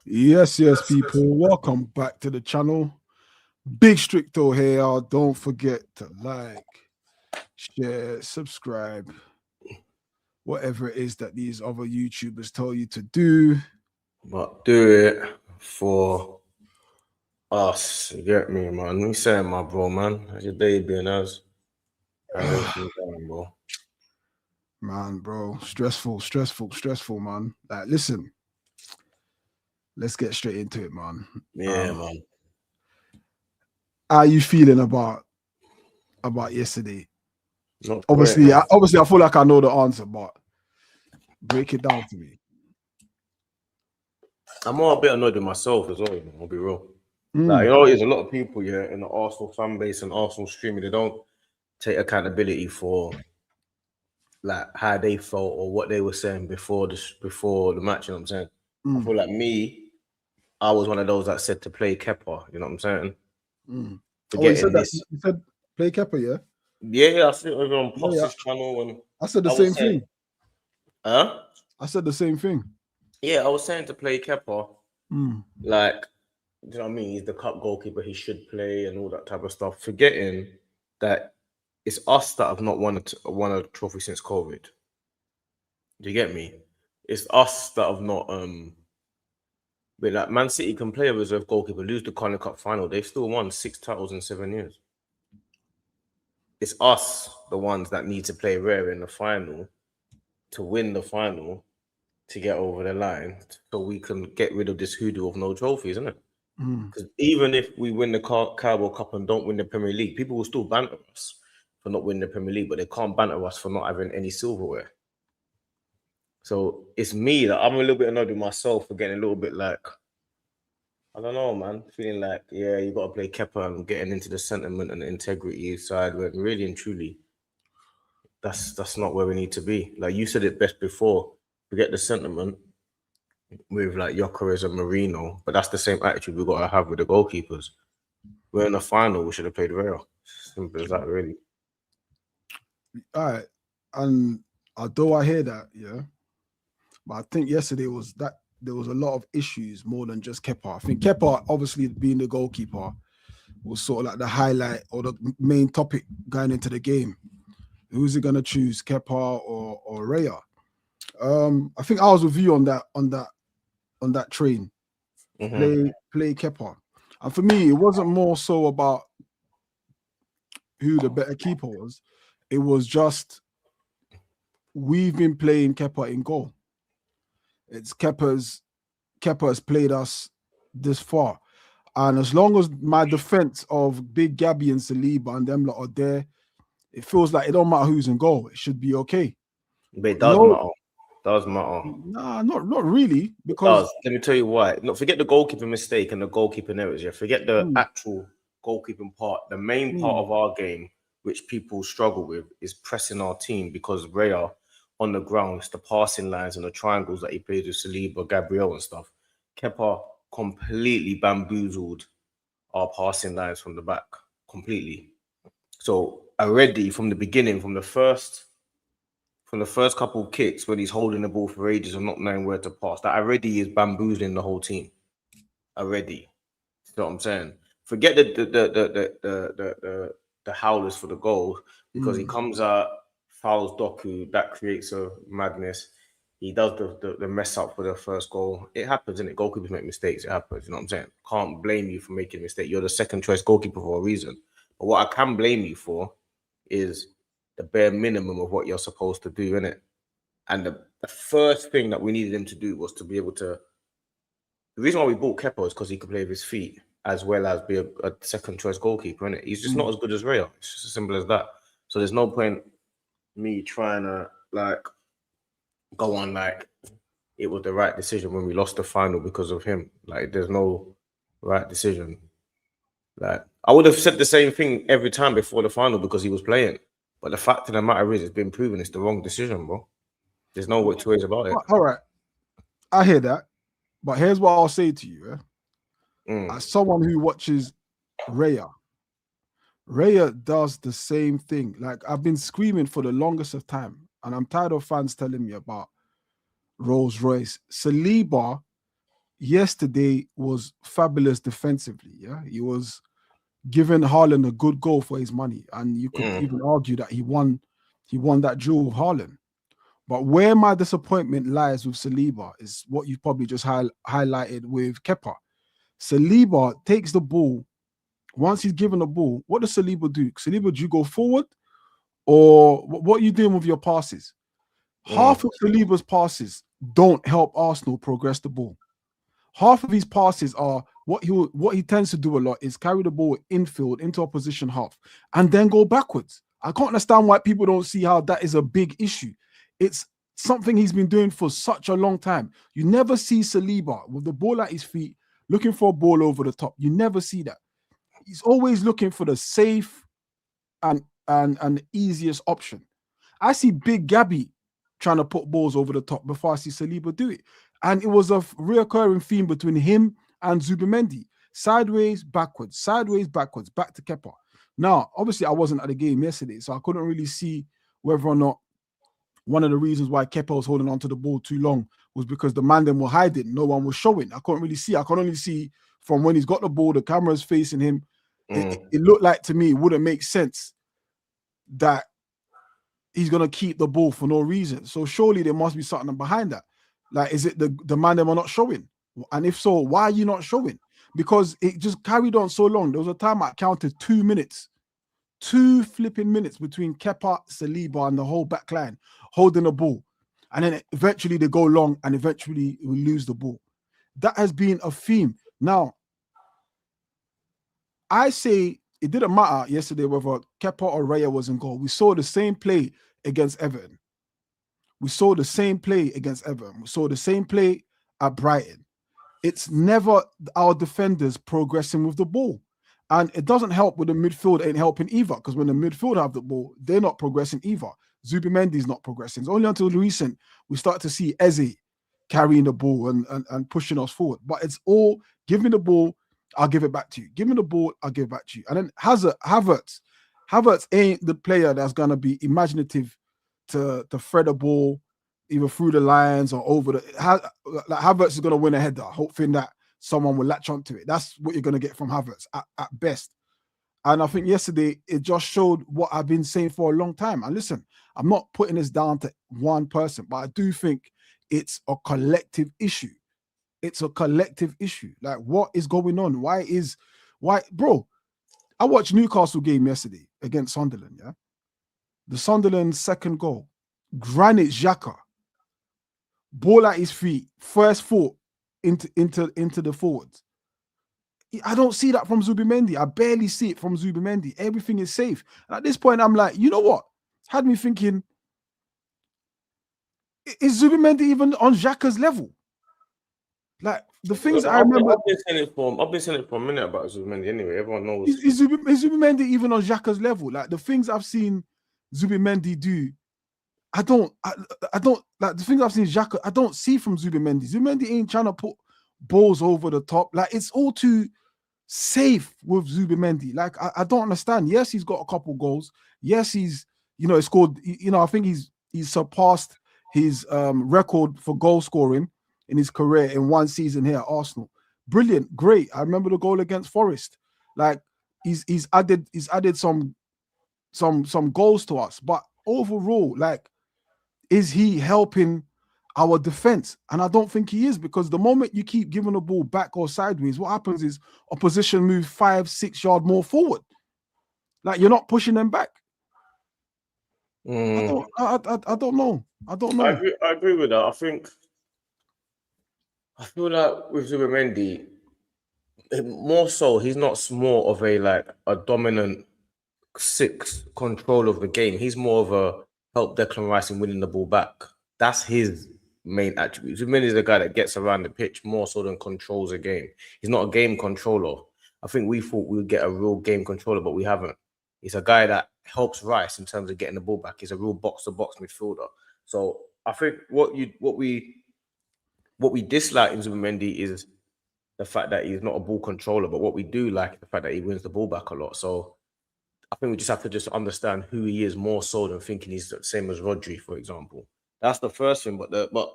Yes, people. Welcome back to the channel. Big Stricto here. Don't forget to like, share, subscribe, whatever it is that these other YouTubers tell you to do. But do it for us. You get me, man? Me saying, my bro, man. How's your day been? How's everything going, bro? Man, bro, stressful, man. Like, listen, let's get straight into it, man. Yeah, man. How you feeling about yesterday? Not great, Obviously, man. I feel like I know the answer, but break it down to me. I'm more a bit annoyed with myself as well, you know, I'll be real. Mm. Like, you know, there's a lot of people here in the Arsenal fan base and Arsenal streaming, they don't take accountability for like how they felt or what they were saying before the match, you know what I'm saying? I feel like me, I was one of those that said to play Kepa, you know what I'm saying? Oh, you said that. You said play Kepa, yeah? Yeah, I see it over on Post's channel, and I said the same thing. Huh? I said the same thing. Yeah, I was saying to play Kepa, like, do you know what I mean? He's the cup goalkeeper, he should play and all that type of stuff. Forgetting that it's us that have not won a trophy since COVID. Do you get me? It's us that have not but like Man City can play a reserve goalkeeper, lose the Carling Cup final. They've still won 6 titles in 7 years. It's us, the ones that need to play rare in the final to win the final to get over the line, so we can get rid of this hoodoo of no trophies, isn't it? Because even if we win the Carabao Cup and don't win the Premier League, people will still banter us for not winning the Premier League, but they can't banter us for not having any silverware. So it's me that I'm a little bit annoyed with myself for getting a little bit like, I don't know, man, feeling like, yeah, you got to play Kepa and getting into the sentiment and the integrity side, when really and truly, that's not where we need to be. Like you said it best before, forget the sentiment with like Gyokeres and Marino, but that's the same attitude we got to have with the goalkeepers. We're in the final, we should have played Real. Simple as that, really. All right. And although I hear that, yeah, but I think yesterday was that there was a lot of issues more than just Kepa. I think Kepa, obviously being the goalkeeper, was sort of like the highlight or the main topic going into the game. Who's it gonna choose, Kepa or Raya? I think I was with you on that train. Play Kepa. And for me, it wasn't more so about who the better keeper was. It was just we've been playing Kepa in goal. It's Kepa has played us this far. And as long as my defense of Big Gabby and Saliba and them lot are there, it feels like it don't matter who's in goal. It should be okay. But it does matter. Does matter. Nah, not really. Because let me tell you why. No, forget the goalkeeper mistake and the goalkeeping errors. Yeah, forget the actual goalkeeping part. The main part of our game, which people struggle with, is pressing our team, because Raya on the ground, it's the passing lines and the triangles that he plays with Saliba, Gabriel, and stuff. Kepa completely bamboozled our passing lines from the back, completely. So already from the beginning, from the first couple of kicks, when he's holding the ball for ages and not knowing where to pass, that already is bamboozling the whole team. Already, you know what I'm saying? Forget the howlers for the goal, because he comes out, fouls Doku, that creates a madness. He does the mess up for the first goal. It happens, and goalkeepers make mistakes. It happens. You know what I'm saying? Can't blame you for making a mistake. You're the second choice goalkeeper for a reason. But what I can blame you for is the bare minimum of what you're supposed to do, innit? And the first thing that we needed him to do was to be able to. The reason why we bought Kepa is because he could play with his feet as well as be a second choice goalkeeper, innit? He's just not as good as Raya. It's just as simple as that. So there's no point me trying to like go on like it was the right decision when we lost the final because of him. Like, there's no right decision. Like, I would have said the same thing every time before the final because he was playing. But the fact of the matter is, it's been proven it's the wrong decision, bro. There's no two ways about it. All right, I hear that, but here's what I'll say to you. As someone who watches Raya does the same thing. Like, I've been screaming for the longest of time, and I'm tired of fans telling me about Rolls Royce. Saliba, yesterday was fabulous defensively. Yeah, he was giving Haaland a good goal for his money, and you could even argue that he won that duel with Haaland. But where my disappointment lies with Saliba is what you probably just highlighted with Kepa. Saliba takes the ball. Once he's given the ball, what does Saliba do? Saliba, do you go forward, or what are you doing with your passes? Half of Saliba's passes don't help Arsenal progress the ball. Half of his passes are what he tends to do a lot is carry the ball infield into opposition half and then go backwards. I can't understand why people don't see how that is a big issue. It's something he's been doing for such a long time. You never see Saliba with the ball at his feet looking for a ball over the top. You never see that. He's always looking for the safe and easiest option. I see Big Gabby trying to put balls over the top before I see Saliba do it. And it was a reoccurring theme between him and Zubimendi. Sideways, backwards, back to Kepa. Now, obviously, I wasn't at the game yesterday, so I couldn't really see whether or not one of the reasons why Kepa was holding on to the ball too long was because the man them were hiding. No one was showing. I couldn't really see. I could only see from when he's got the ball, the camera's facing him. It looked like to me it wouldn't make sense that he's going to keep the ball for no reason. So surely there must be something behind that. Like, is it the man them are not showing? And if so, why are you not showing? Because it just carried on so long. There was a time I counted 2 minutes. 2 flipping minutes between Kepa, Saliba, and the whole back line holding the ball. And then eventually they go long and eventually we lose the ball. That has been a theme. Now, I say it didn't matter yesterday whether Kepa or Raya was in goal. We saw the same play against Everton. We saw the same play against Everton. We saw the same play at Brighton. It's never our defenders progressing with the ball. And it doesn't help when the midfield ain't helping either, because when the midfield have the ball, they're not progressing either. Zubimendi's not progressing. It's only until recent we start to see Eze carrying the ball and pushing us forward. But it's all, give me the ball, I'll give it back to you. Give me the ball, I'll give it back to you. And then Havertz ain't the player that's going to be imaginative to thread a ball either through the lines or over the... Like Havertz is going to win a header, hoping that someone will latch onto it. That's what you're going to get from Havertz at best. And I think yesterday, it just showed what I've been saying for a long time. And listen, I'm not putting this down to one person, but I do think it's a collective issue. It's a collective issue. Like, what is going on? Why, bro, I watched Newcastle game yesterday against Sunderland, yeah? The Sunderland second goal, Granit Xhaka, ball at his feet, first foot into the forwards. I don't see that from Zubimendi. I barely see it from Zubimendi. Everything is safe. And at this point, I'm like, you know what? Had me thinking, is Zubimendi even on Xhaka's level? Like, the things I remember... I've been saying it for a minute about Zubimendi anyway. Everyone knows. Is Zubimendi even on Xhaka's level? Like, the things I've seen Zubimendi do, I don't like the things I've seen Xhaka, I don't see from Zubimendi. Zubimendi ain't trying to put balls over the top. Like, it's all too safe with Zubimendi. Like, I don't understand. Yes, he's got a couple goals. Yes, he's, scored, I think he's surpassed his record for goal scoring in his career in one season here at Arsenal. Brilliant, great. I remember the goal against Forest. Like, he's added some goals to us, but overall, like, is he helping our defense? And I don't think he is, because the moment you keep giving the ball back or sideways, what happens is opposition move 5-6 yards more forward. Like, you're not pushing them back. I don't know. I agree with that. I feel like with Zubimendi, more so, he's not more of a dominant 6 control of the game. He's more of a help Declan Rice in winning the ball back. That's his main attribute. Zubimendi is the guy that gets around the pitch more so than controls a game. He's not a game controller. I think we thought we would get a real game controller, but we haven't. He's a guy that helps Rice in terms of getting the ball back. He's a real box-to-box midfielder. So I think what we dislike in Zubimendi is the fact that he's not a ball controller, but what we do like is the fact that he wins the ball back a lot. So I think we just have to just understand who he is more so than thinking he's the same as Rodri, for example. That's the first thing. But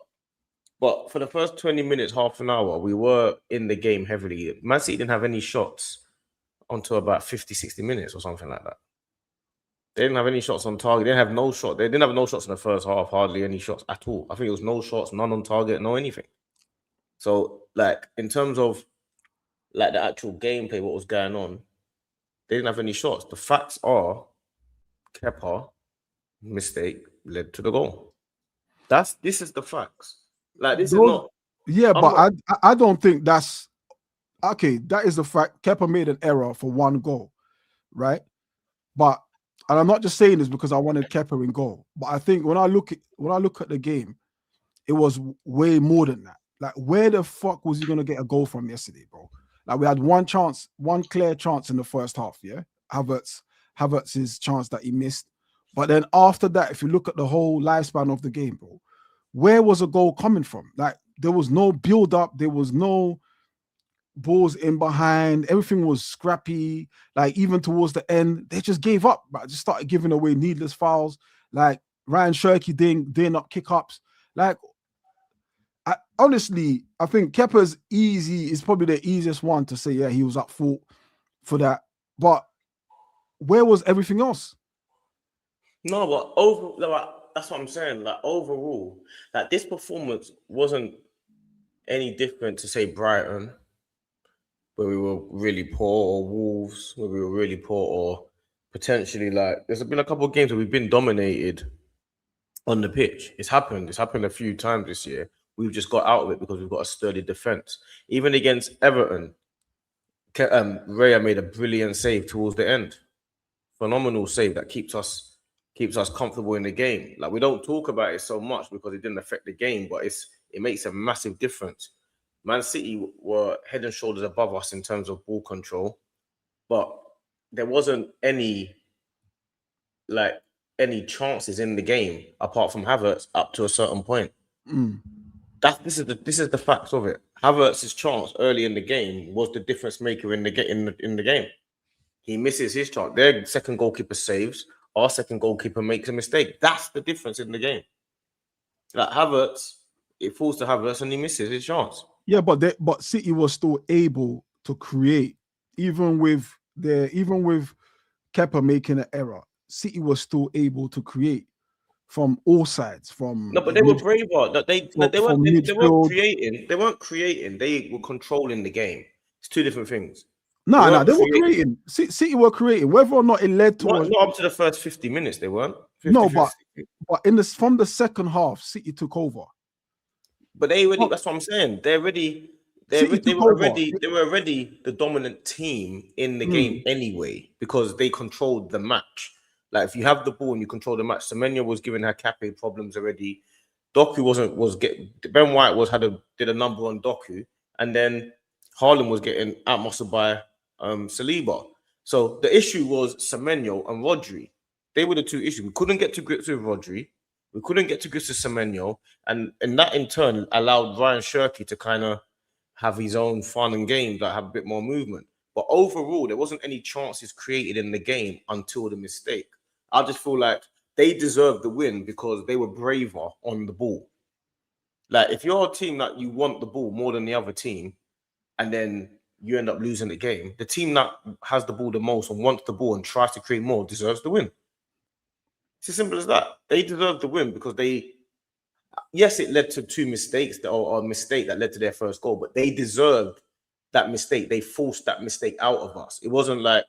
But for the first 20 minutes, half an hour, we were in the game heavily. Man City didn't have any shots until about 50, 60 minutes or something like that. They didn't have any shots on target. They didn't have no shot. They didn't have no shots in the first half, hardly any shots at all. I think it was no shots, none on target, no anything. So, like, in terms of like the actual gameplay, what was going on, they didn't have any shots. The facts are Kepa mistake led to the goal. This is the facts. Like, this is not. Yeah, but I don't think that's okay. That is the fact. Kepa made an error for one goal, right? But and I'm not just saying this because I wanted Kepa in goal. But I think when I look at the game, it was way more than that. Like, where the fuck was he gonna get a goal from yesterday, bro? Like, we had one chance, one clear chance in the first half. Yeah, Havertz's chance that he missed. But then after that, if you look at the whole lifespan of the game, bro, where was a goal coming from? Like, there was no build up, there was no balls in behind, everything was scrappy. Like, even towards the end, they just gave up, but just started giving away needless fouls. Like, Ryan Shirky doing up kick-ups. Like, honestly, I think Kepa's is probably the easiest one to say, yeah, he was at fault for that. But where was everything else? No, but that's what I'm saying. Like, overall, like, this performance wasn't any different to, say, Brighton, where we were really poor, or Wolves, where we were really poor, or potentially, like, there's been a couple of games where we've been dominated on the pitch. It's happened a few times this year. We've just got out of it because we've got a sturdy defense. Even against Everton, Raya made a brilliant save towards the end. Phenomenal save that keeps us comfortable in the game. Like, we don't talk about it so much because it didn't affect the game, but it makes a massive difference. Man City were head and shoulders above us in terms of ball control, but there wasn't any chances in the game apart from Havertz up to a certain point. This is the facts of it. Havertz's chance early in the game was the difference maker in the game. He misses his chance. Their second goalkeeper saves. Our second goalkeeper makes a mistake. That's the difference in the game. Like, Havertz, it falls to Havertz and he misses his chance. Yeah, but City was still able to create, even with Kepa making an error. City was still able to create from all sides. But they were braver. They weren't creating. They weren't creating. They were controlling the game. It's two different things. No, they were creating. City were creating. Whether or not it led to not up to the first 50 minutes, they weren't. 50, but from the second half, City took over. But that's what I'm saying. They were already the dominant team in the game anyway, because they controlled the match. Like, if you have the ball and you control the match, Semenyo was giving Cape problems already. Doku Ben White did a number on Doku, and then Haaland was getting outmuscled by Saliba. So the issue was Semenyo and Rodri. They were the two issues. We couldn't get to grips with Rodri. We couldn't get to grips with Semenyo. And that in turn allowed Ryan Shirky to kind of have his own fun and games, that have a bit more movement. But overall, there wasn't any chances created in the game until the mistake. I just feel like they deserved the win because they were braver on the ball. Like, if you're a team that you want the ball more than the other team, and then you end up losing the game, the team that has the ball the most and wants the ball and tries to create more deserves the win. It's as simple as that. They deserve the win because yes, it led to two mistakes, or a mistake that led to their first goal, but they deserved that mistake. They forced that mistake out of us. It wasn't like,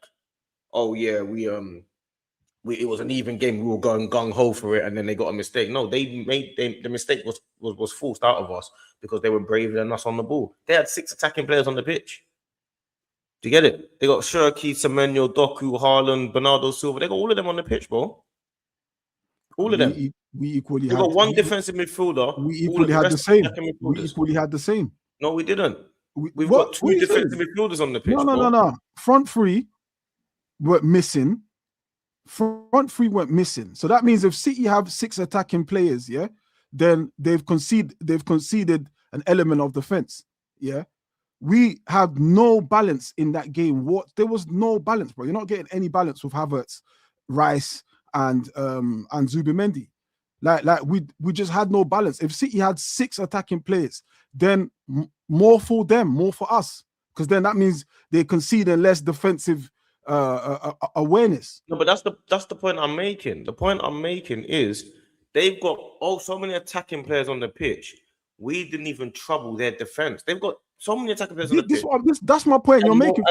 oh yeah, it was an even game, we were going gung-ho for it, and then they got a mistake. No, the mistake was forced out of us because they were braver than us on the ball. They had 6 attacking players on the pitch. Do you get it? They got Shirky, Semenyo, Doku, Haaland, Bernardo Silva. They got all of them on the pitch, bro. All of them. We equally got one defensive midfielder. We equally had the same. We equally had the same. No, we didn't. We've got 2 defensive midfielders on the pitch. No. Front three were missing. So that means if City have 6 attacking players, yeah, then they've conceded an element of defense. Yeah. We have no balance in that game. There was no balance, bro. You're not getting any balance with Havertz, Rice, and Zubimendi. Like we just had no balance. If City had 6 attacking players, then more for them, more for us, because then that means they concede less defensive awareness. No, but that's the point I'm making. The point I'm making is they've got so many attacking players on the pitch. We didn't even trouble their defense. They've got so many attacking players on the pitch. That's my point you're making.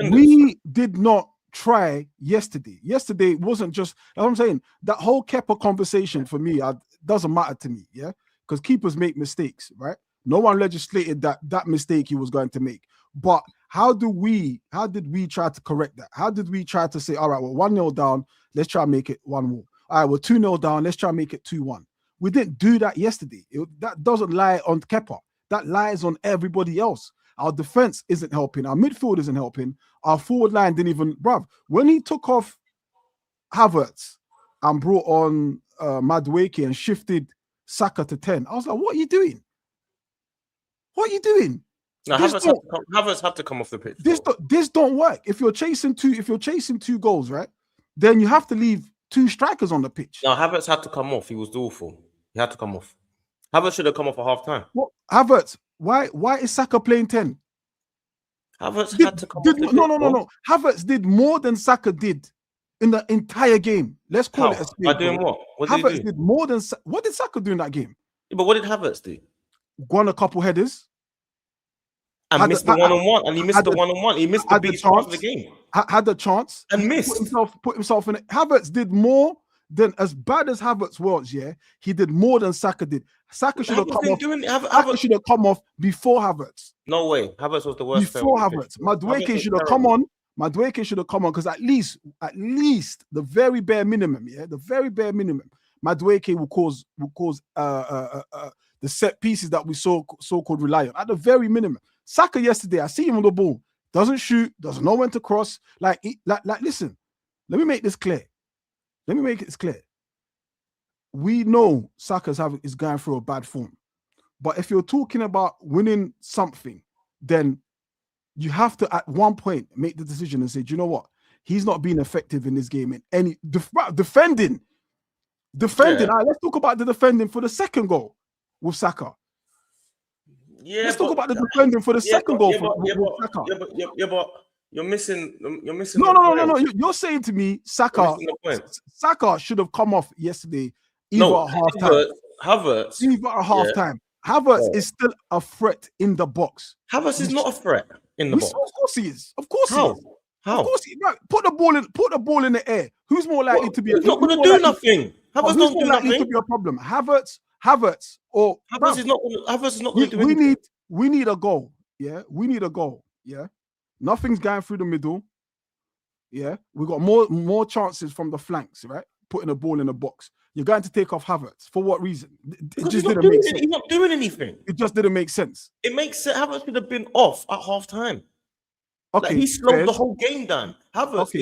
We did not try yesterday. Yesterday wasn't just, I'm saying, that whole Kepa conversation for me doesn't matter to me, yeah? Because keepers make mistakes, right? No one legislated that mistake he was going to make. But how did we try to correct that? How did we try to say, all right, we're 1-0 down, let's try and make it 1-1. All right, we're 2-0 down, let's try and make it 2-1. We didn't do that yesterday. That doesn't lie on Kepa. That lies on everybody else. Our defense isn't helping. Our midfield isn't helping. Our forward line didn't even, bruv. When he took off Havertz and brought on Madueke and shifted Saka to 10, I was like, what are you doing? What are you doing? No, Havertz had to come off the pitch. This don't work. If you're chasing 2 goals, right, then you have to leave 2 strikers on the pitch. No, Havertz had to come off. He was awful. He had to come off. Havertz should have come off at half time. What Havertz? Why is Saka playing 10? Havertz had to come off. No. Havertz did more than Saka did in the entire game. Let's call it a spin. By doing what? What did Havertz did more than what did Saka do in that game? Yeah, but what did Havertz do? Won a couple headers. And missed the one-on-one. And he missed the one-on-one. He missed the biggest part of the game. Had the chance. And missed. Put himself in it. Havertz did more than, as bad as Havertz was, yeah, he did more than Saka did. Saka should have come off. Saka should have come off before Havertz. No way. Havertz was the worst. Before Havertz. Madueke should have come on. Madueke should have come on, because at least the very bare minimum, yeah, the very bare minimum, Madueke will cause the set pieces that we so-called rely on. At the very minimum. Saka yesterday, I see him on the ball, doesn't shoot, doesn't know when to cross. Listen, let me make this clear. Let me make it clear. We know Saka is going through a bad form. But if you're talking about winning something, then you have to, at one point, make the decision and say, do you know what? He's not being effective in this game in any defending. Yeah. All right, let's talk about the defending for the second goal with Saka. Yeah, let's talk about the defending for the second goal for Saka. But you're missing. No. You're saying to me, Saka should have come off yesterday, either at half time. Havertz. Either at half time. Havertz is still a threat in the box. Havertz is not a threat in the box. Of course he is. Of course he is. How? Of course he is. Right. Put the ball in the air. Who's more likely to be? He's not going to do nothing. Havertz don't do nothing. To be a problem. Havertz is not going to do anything. We need a goal. Yeah, we need a goal. Yeah, nothing's going through the middle. Yeah, we got more chances from the flanks. Right, putting a ball in the box. You're going to take off Havertz for what reason? It just didn't make sense. He's not doing anything. It just didn't make sense. It makes sense. Havertz should have been off at half time. Okay, he slowed the whole game down. Havertz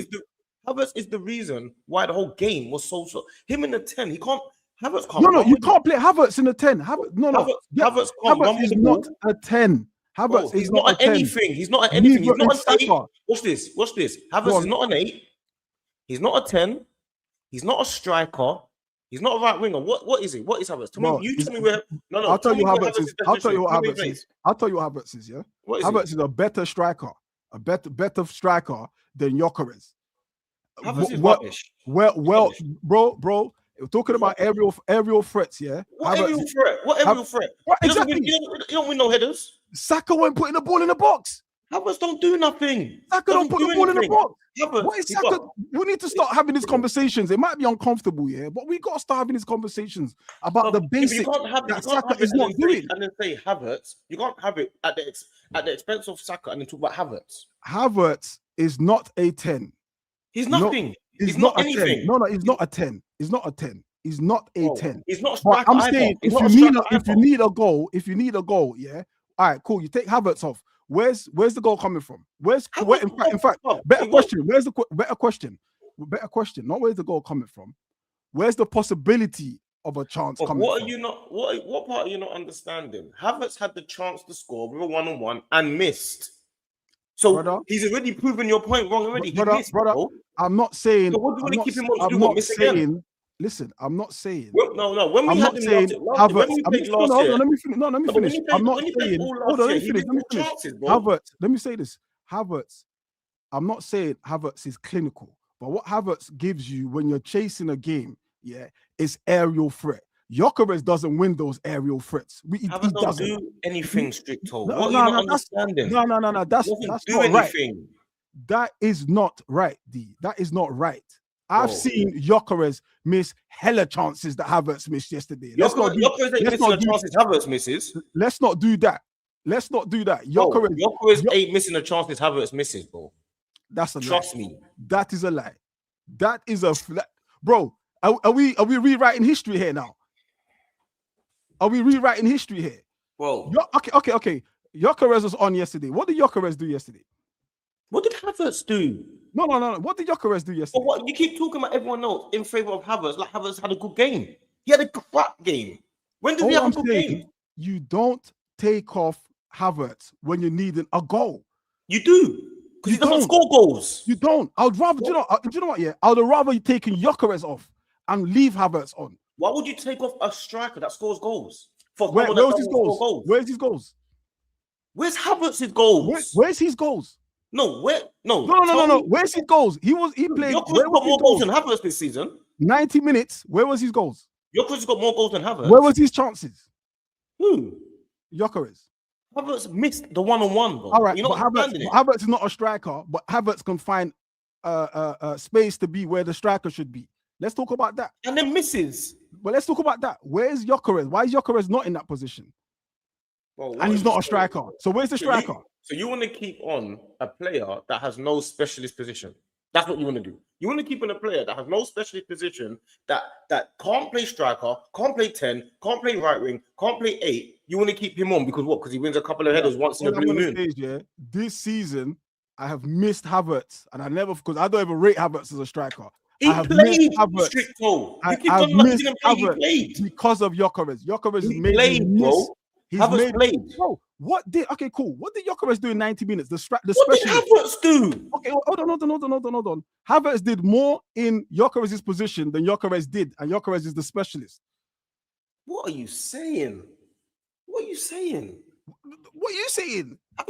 is the reason why the whole game was so slow. Him in the 10, he can't. Havertz can't. No, you can't play Havertz in the 10. Havertz is not a 10. Havertz is not at anything. He's not at anything. He's not an 8. Watch this. Havertz is not an 8. He's not a 10. He's not a striker. He's not a right winger. What is he? What is Havertz? Tell me where. No. I'll tell you what Havertz is. Yeah. Havertz is a better striker. A better striker than Gyokeres. Havertz is rubbish. Well, bro. We're talking about aerial threats, yeah. What aerial threat? Exactly. You don't win no headers. Saka won't put the ball in the box. Havertz don't do nothing. Saka don't put the ball in the box. What is Saka? We need to start having these conversations. It might be uncomfortable, yeah, but we got to start having these conversations about the basics that Saka is not doing. And then say Havertz. You can't have it at the expense of Saka and then talk about Havertz. Havertz is not a 10. He's nothing. He's not anything. 10. No, he's not a 10. He's not a 10. He's not a 10. He's not a striker. I'm saying if you need a goal, yeah. All right, cool. You take Havertz off. Where's the goal coming from? In fact, better question. Where's the better question? Better question. Not where's the goal coming from? Where's the possibility of a chance coming from? What part are you not understanding? Havertz had the chance to score with a 1-on-1 and missed. So he's already proven your point wrong already. Brother, I'm not saying. So what do you want to keep him on to do? Miss again? listen, I'm not saying. No. When we I'm had not him saying last year, when we played last year. let me finish. No, let me finish. I'm not saying. Hold on, let me finish. Chances, bro. Havertz, let me say this. Havertz, I'm not saying Havertz is clinical, but what Havertz gives you when you're chasing a game, yeah, is aerial threat. Gyokeres doesn't win those aerial threats. He doesn't do anything, Stricto. No, what are you not understanding? No. That's not right. That is not right, D. That is not right. I've seen Gyokeres miss hella chances that Havertz missed yesterday. Gyokeres ain't missing the chances Havertz misses. Let's not do that. Gyokeres ain't missing the chances Havertz misses, bro. That's a lie. Trust me. That is a lie. That is a bro. Are we rewriting history here now? Are we rewriting history here? Bro. Okay. Gyokeres was on yesterday. What did Gyokeres do yesterday? What did Havertz do? No. What did Gyokeres do yesterday? But what you keep talking about everyone else in favor of Havertz, like Havertz had a good game. He had a crap game. When did he have a good game? You don't take off Havertz when you're needing a goal. You do. Because he doesn't score goals. You don't. I'd rather, do you know what? Yeah, I'd rather you taking Gyokeres off and leave Havertz on. Why would you take off a striker that scores goals? Where's his goals? Where's his goals? Where's Havertz's goals? Where's his goals? No. Where's his goals? He played. Gyokeres got more goals than Havertz this season. 90 minutes. Where was his goals? Gyokeres got more goals than Havertz. Where was his chances? Who? Gyokeres. Havertz missed the one-on-one, bro. All right, but Havertz is not a striker, but Havertz can find space to be where the striker should be. Let's talk about that. And then misses. But let's talk about that. Where's Gyokeres? Why is Gyokeres not in that position? Bro, and he's not a striker. So where's the striker? So you want to keep on a player that has no specialist position. That's what you want to do. You want to keep on a player that has no specialist position, that can't play striker, can't play 10, can't play right wing, can't play 8. You want to keep him on because what? Because he wins a couple of headers once in a blue moon. This season, I have missed Havertz, and because I don't even rate Havertz as a striker. He played Stricto. I've missed Havertz because of Gyokeres. Gyokeres made me miss. Havertz played. Bro, what did Gyokeres do in 90 minutes? What did Havertz do? Okay, hold on. Havertz did more in Gyokeres' position than Gyokeres did, and Gyokeres is the specialist. What are you saying? What are you saying?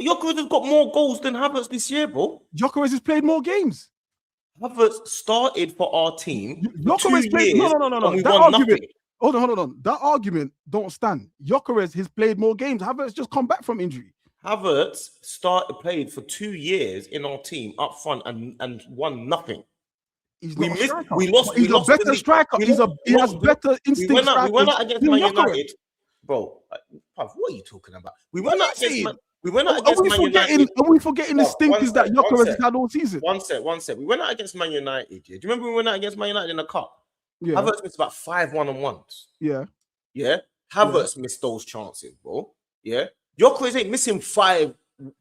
Gyokeres has got more goals than Havertz this year, bro. Gyokeres has played more games. Havertz started for our team. Gyokeres played. No. That argument. Hold on. That argument don't stand. Gyokeres has played more games. Havertz just come back from injury. Havertz played for 2 years in our team up front and won nothing. We lost. He's a better striker. He has better instincts. We went out against Man United. Bro, what are you talking about? We went out against Man United. Are we forgetting the stinkers that Gyokeres has had all season? One sec. We went out against Man United. Yeah? Do you remember we went out against Man United in the cup? Yeah. Havertz missed about 5 1-on-1s. Yeah. Havertz missed those chances, bro. Yeah. Gyokeres ain't missing 5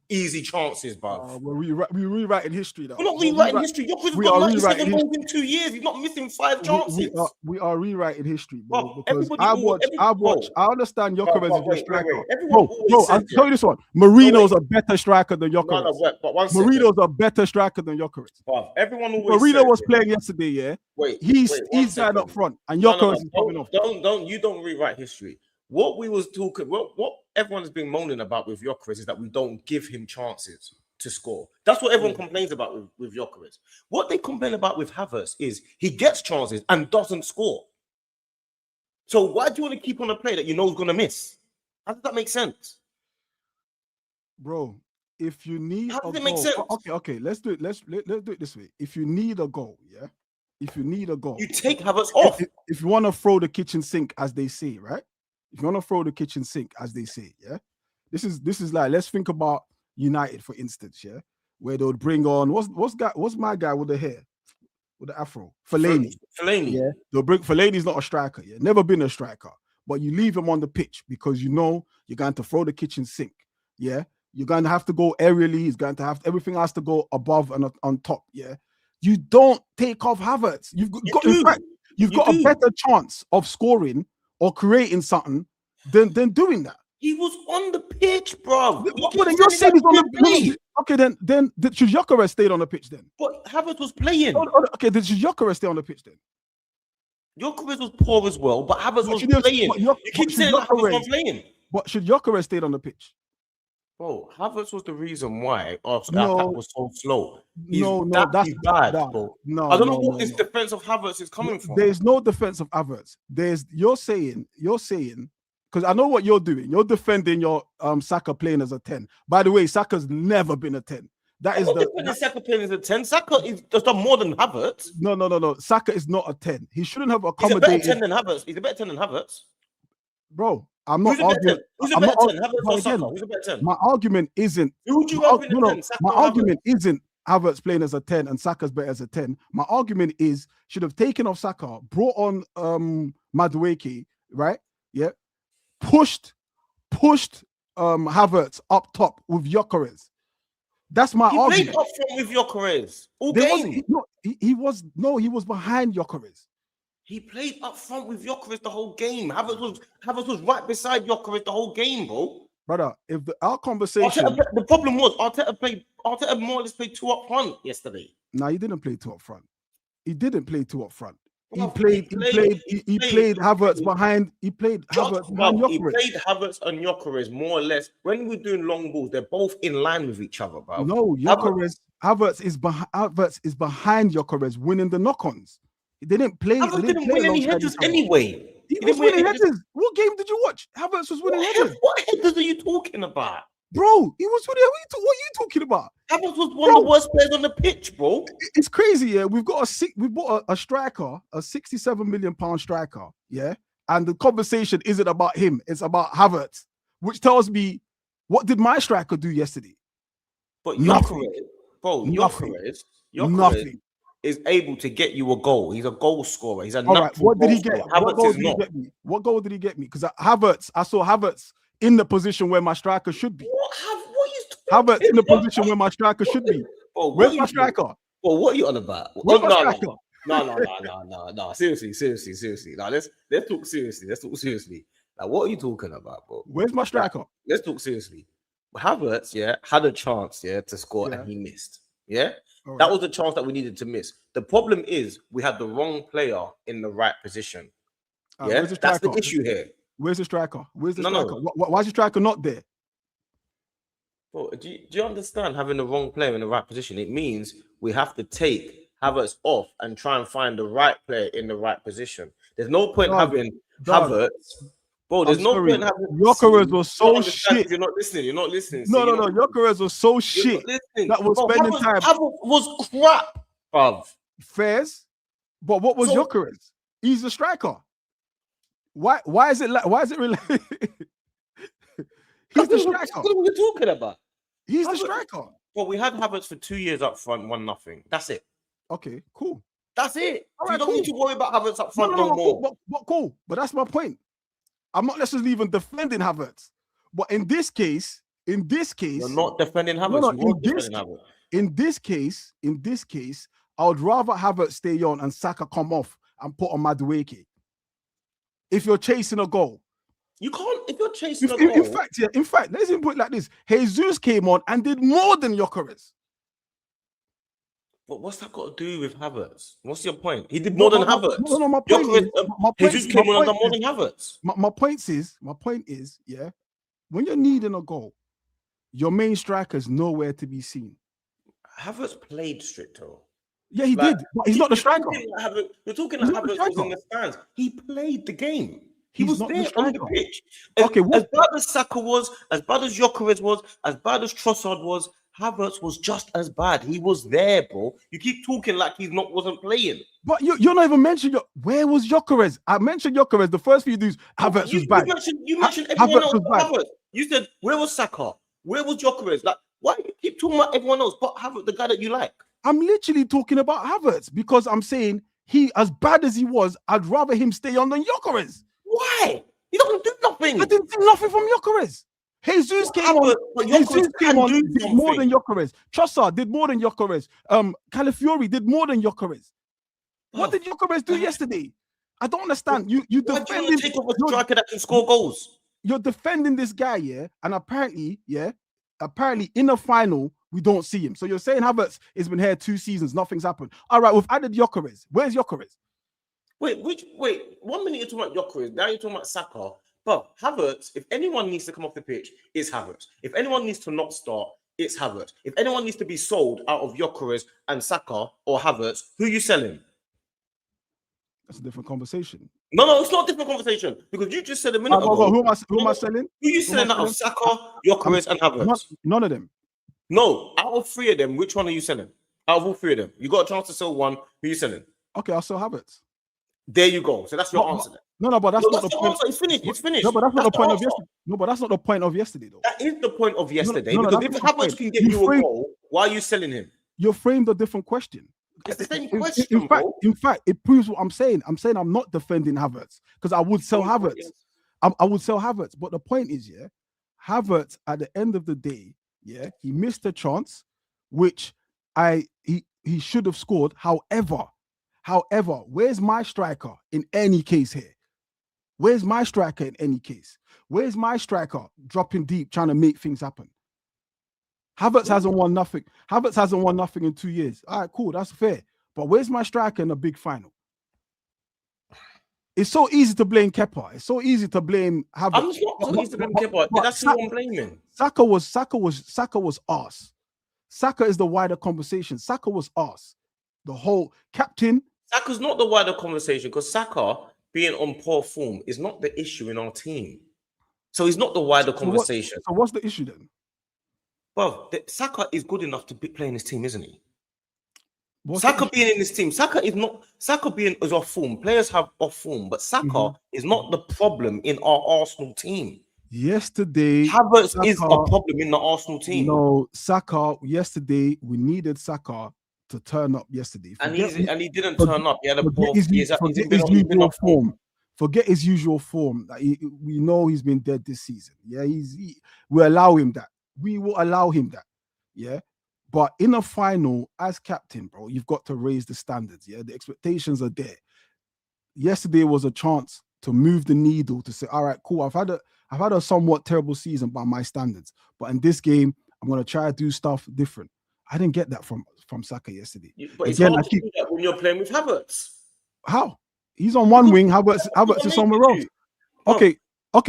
easy chances, bro. We're rewriting history, though. We're not rewriting history. Gyokeres got 97 goals in 2 years. He's not missing 5 chances. We are rewriting history, bro. Because I understand Gyokeres is a striker. Bro, I'll tell you this one. Marino's a better striker than Gyokeres. Marino's a better striker than Gyokeres. Everyone always Marino was playing yesterday, yeah? He's side up front, and Gyokeres is coming off. You don't rewrite history. What we was talking, what everyone's been moaning about with Gyokeres is that we don't give him chances to score. That's what everyone complains about with Gyokeres. What they complain about with Havertz is he gets chances and doesn't score. So why do you want to keep on a play that you know is going to miss? How does that make sense? Bro, if you need How does it make sense? Okay, let's do it. Let's do it this way. If you need a goal, yeah? If you need a goal, you take Havertz off. If you want to throw the kitchen sink, as they say, right? If you want to throw the kitchen sink, as they say, yeah, this is like, let's think about United, for instance, yeah, where they would bring on what's my guy with the hair, with the afro, Fellaini, yeah. They'll bring Fellaini's not a striker, yeah, never been a striker, but you leave him on the pitch because you know you're going to throw the kitchen sink, yeah. You're going to have to go aerially. He's going to have everything has to go above and on top, yeah. You don't take off Havertz. You've got a better chance of scoring or creating something than doing that. He was on the pitch, bro. But then you're saying he's on the pitch. Okay, then should Gyokeres stay on the pitch then? But Havertz was playing. Okay, then should Gyokeres stay on the pitch then? Gyokeres was poor as well, but Havertz was playing. You keep saying that Havertz was playing. But should Gyokeres stayed on the pitch? Bro, Havertz was the reason why our attack was so slow. That's bad, bro. No, I don't know what this defense of Havertz is coming from. There's no defense of Havertz. You're saying, because I know what you're doing. You're defending your Saka playing as a 10. By the way, Saka's never been a 10. That is Saka playing as a 10. Saka is just done more than Havertz. No. Saka is not a 10. He shouldn't have accommodated. He's a better 10 than Havertz. He's a better 10 than Havertz. Bro, I'm not arguing. Who's a better 10? Havertz or Saka? Who's a better 10? My argument isn't. Who would you rather be 10? My argument isn't Havertz playing as a 10 and Saka's better as a 10. My argument is should have taken off Saka, brought on Madueke, right? Yeah. Pushed Havertz up top with Gyokeres. That's my argument. He played up front with Gyokeres all game. He was behind Gyokeres. He played up front with Gyokeres the whole game. Havertz was right beside Gyokeres the whole game, bro. Brother, if our conversation... the problem was Arteta more or less played 2 up front yesterday. No, he didn't play 2 up front. He didn't play 2 up front. He played Havertz behind. He played Havertz behind Gyokeres. He played Havertz and Gyokeres more or less. When we're doing long balls, they're both in line with each other, bro. No, Havertz is behind Gyokeres, winning the knock-ons. They didn't play. Havertz didn't win any headers anyway. He was winning headers. What game did you watch? Havertz was winning headers. What headers are you talking about? Bro, he was winning. What are you talking about? Havertz was one of the worst players on the pitch, bro. It's crazy, yeah. We bought a striker, a £67 million striker, yeah. And the conversation isn't about him; it's about Havertz, Which tells me, what did my striker do yesterday? But Gyokeres is able to get you a goal. He's a goal scorer. He's a all right. What did he get? What goal did he get me? What goal did he get me? Because I saw Havertz in the position where my striker should be. Havertz in the position where my striker should be. Where's my striker? Well, what are you on about? No. Seriously. Now let's talk seriously. Like, what are you talking about, bro? Where's my striker? Let's talk seriously. Havertz, had a chance, to score and he missed. Right. That was the chance that we needed to miss. The problem is we had the wrong player in the right position. That's the issue here. Where's the striker? Where's the striker? Why is the striker not there? Bro, do you understand having the wrong player in the right position? It means we have to take Havertz off and try and find the right player in the right position. There's no point having Havertz. Bro, there's no point having Gyokeres was so shit. You're not listening. No. Gyokeres was so shit. That was spending time. Havertz was crap, bruv. Fairs. But what was Gyokeres? He's a striker. Why is it related? He's the striker. What are you talking about? He's the striker. Well, we had Havertz for 2 years up front, 1-0. That's it. Okay, cool. That's it. You don't need to worry about Havertz up front no more. Cool. But that's my point. I'm not necessarily even defending Havertz. But in this case, you're not defending Havertz. In this case, I would rather Havertz stay on and Saka come off and put on Madueke. If you're chasing a goal. You can't, if you're chasing a goal. In fact, let's even put it like this. Jesus came on and did more than Gyokeres. But what's that got to do with Havertz? What's your point? He did more than Havertz. No, my point is, Jesus came on and done more than Havertz. My point is, when you're needing a goal, your main striker is nowhere to be seen. Havertz played stricter. Yeah, he did. But he's not the striker. You're talking like Havertz was in the stands. He played the game. He was there on the pitch. As bad as Saka was, as bad as Gyokeres was, as bad as Trossard was, Havertz was just as bad. He was there, bro. You keep talking like he wasn't playing. But you're not even mentioning where was Gyokeres? I mentioned Gyokeres. The first few dudes, Havertz was bad. You mentioned everyone else but Havertz. You said, where was Saka? Where was Gyokeres? Like, why do you keep talking about everyone else but Havertz, the guy that you like? I'm literally talking about Havertz because I'm saying he, as bad as he was, I'd rather him stay on than Gyokeres. Why? He doesn't do nothing. I didn't see nothing from Gyokeres. Jesus came on, did more than Gyokeres. Trossard did more than Gyokeres. Calafiori did more than Gyokeres. What did Gyokeres do yesterday? I don't understand. You defending take off a striker that can score goals. You're defending this guy, and apparently in the final we don't see him. So you're saying Havertz has been here 2 seasons, nothing's happened. All right, we've added Gyokeres. Where's Gyokeres? Wait, 1 minute you're talking about Gyokeres, now you're talking about Saka. But Havertz, if anyone needs to come off the pitch, it's Havertz. If anyone needs to not start, it's Havertz. If anyone needs to be sold out of Gyokeres and Saka or Havertz, who are you selling? That's a different conversation. No, it's not a different conversation because you just said a minute ago. Who am I selling? Who are you selling out of Saka, Gyokeres, and Havertz? None of them. No, out of 3 of them, which one are you selling? Out of all 3 of them, you got a chance to sell one. Who are you selling? Okay, I'll sell Havertz. There you go. So that's your answer. No, but that's not the point. It's finished. It's finished. No, but that's not the point of yesterday. No, but that's not the point of yesterday, though. That is the point of yesterday. No, because if Havertz can get you a goal, why are you selling him? You framed a different question. It's the same question. In fact, it proves what I'm saying. I'm saying I'm not defending Havertz because I would sell Havertz. I would sell Havertz. But the point is, yeah, Havertz at the end of the day, yeah, he missed a chance, which he should have scored. However, where's my striker in any case here? Where's my striker in any case? Where's my striker dropping deep, trying to make things happen? Havertz hasn't won nothing. Havertz hasn't won nothing in 2 years. All right, cool, that's fair. But where's my striker in a big final? It's so easy to blame Kepa. It's so easy to blame Havertz. I'm not so easy to blame Kepa. That's who I'm blaming. Saka was arse. Saka is the wider conversation. Saka was arse. The whole captain. Saka's not the wider conversation because Saka being on poor form is not the issue in our team. So he's not the wider conversation. So what's the issue then? Well, Saka is good enough to be playing his team, isn't he? Saka being in this team, Saka being is off form. Players have off form, but Saka is not the problem in our Arsenal team. Yesterday, Havertz is a problem in the Arsenal team. No, Saka. Yesterday, we needed Saka to turn up yesterday, and he didn't turn up. He had a poor. Forget his usual form. We know he's been dead this season. Yeah, we allow him that. We will allow him that. Yeah. But in a final, as captain, bro, you've got to raise the standards. Yeah, the expectations are there. Yesterday was a chance to move the needle to say, all right, cool. I've had a somewhat terrible season by my standards, but in this game, I'm gonna try to do stuff different. I didn't get that from Saka yesterday. But it's hard to do that when you're playing with Havertz. How? He's on one wing. Havertz is somewhere else. Okay.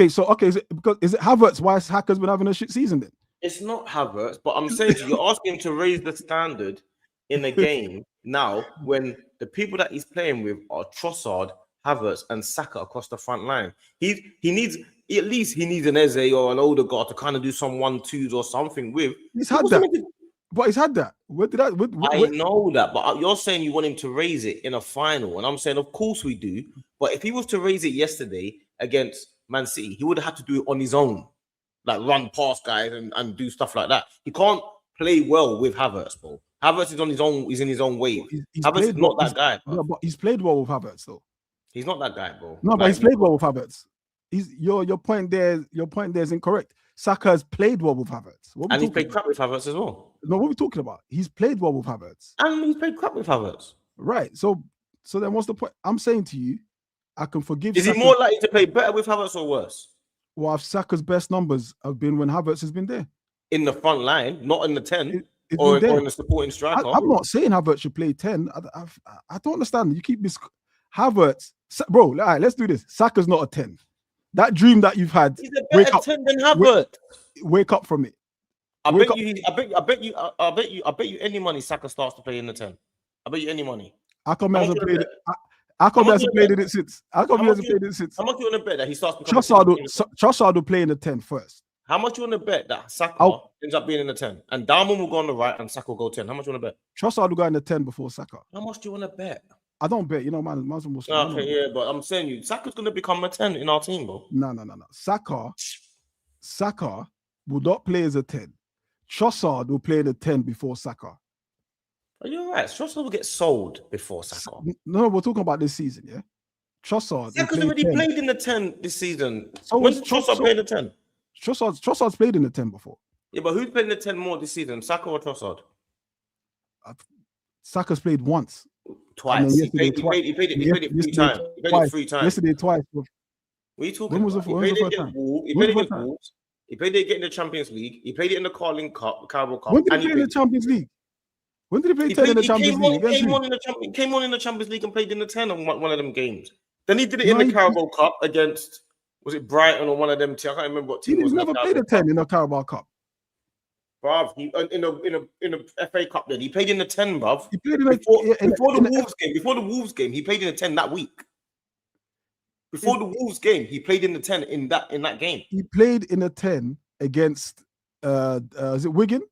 Is it Havertz why Saka's been having a shit season then? It's not Havertz, but I'm saying to you, you're asking him to raise the standard in a game now when the people that he's playing with are Trossard, Havertz, and Saka across the front line. He needs an Eze or an older guy to kind of do some 1-2s or something with. He's had that. But he's had that. I know that, but you're saying you want him to raise it in a final, and I'm saying, of course we do. But if he was to raise it yesterday against Man City, he would have had to do it on his own. Like run past guys and do stuff like that. He can't play well with Havertz, bro. Havertz is on his own. He's in his own wave. Havertz is not that guy. Yeah, but he's played well with Havertz, though. He's not that guy, bro. No, but he's played well with Havertz. Your point there is incorrect. Saka has played well with Havertz. And he's played crap with Havertz as well. No, what are we talking about? He's played well with Havertz. And he's played crap with Havertz. Right. So then what's the point? I'm saying to you, I can forgive. Is he more likely to play better with Havertz or worse? Well, Saka's best numbers have been when Havertz has been there. In the front line, not in the 10 or in the supporting striker. I'm not saying Havertz should play 10. I don't understand. You keep Havertz, bro. All right, let's do this. Saka's not a 10. That dream that you've had, he's a better 10 than Havertz. Wake up from it. I bet you any money Saka starts to play in the 10. I bet you any money. How come he hasn't played it? How come he hasn't played it since? How come he hasn't played it since? How much you want to bet that he starts? Trossard will play in the 10 first. How much you want to bet that Saka ends up being in the 10 and Diamond will go on the right and Saka will go 10? How much you want to bet? Trossard will go in the 10 before Saka. How much do you want to bet? I don't bet. You know, man. Okay, yeah, but I'm saying you, Saka's going to become a 10 in our team, bro. No. Saka will not play as a 10. Trossard will play in the 10 before Saka. Are you all right? Trossard will get sold before Saka. No, we're talking about this season, yeah? Trossard. Saka's already played in the 10 this season. So when did Trossard play in the 10? Trossard's played in the 10 before. Yeah, but who's played in the 10 more this season, Saka or Trossard? Saka's played once. Twice. He played it 3 times. Yesterday, twice. What are you talking about? He played it against Wolves. He played it in the Champions League. He played it in the Carling Cup, Carabao Cup. When did he play in the Champions League? When did he play 10 in the Champions League? Came on in the Champions League and played in the 10 on one of them games. Then he did it in No, the Carabao Cup against, was it Brighton or one of them? I can't remember what team it was. He's never played a 10 in the Carabao Cup. Bruv, in a FA Cup then. He played in the 10, bruv. He played in before the Wolves game. Before the Wolves game, he played in the 10 that week. Before the Wolves game, he played in the 10 in that game. He played in a 10 against is it Wigan?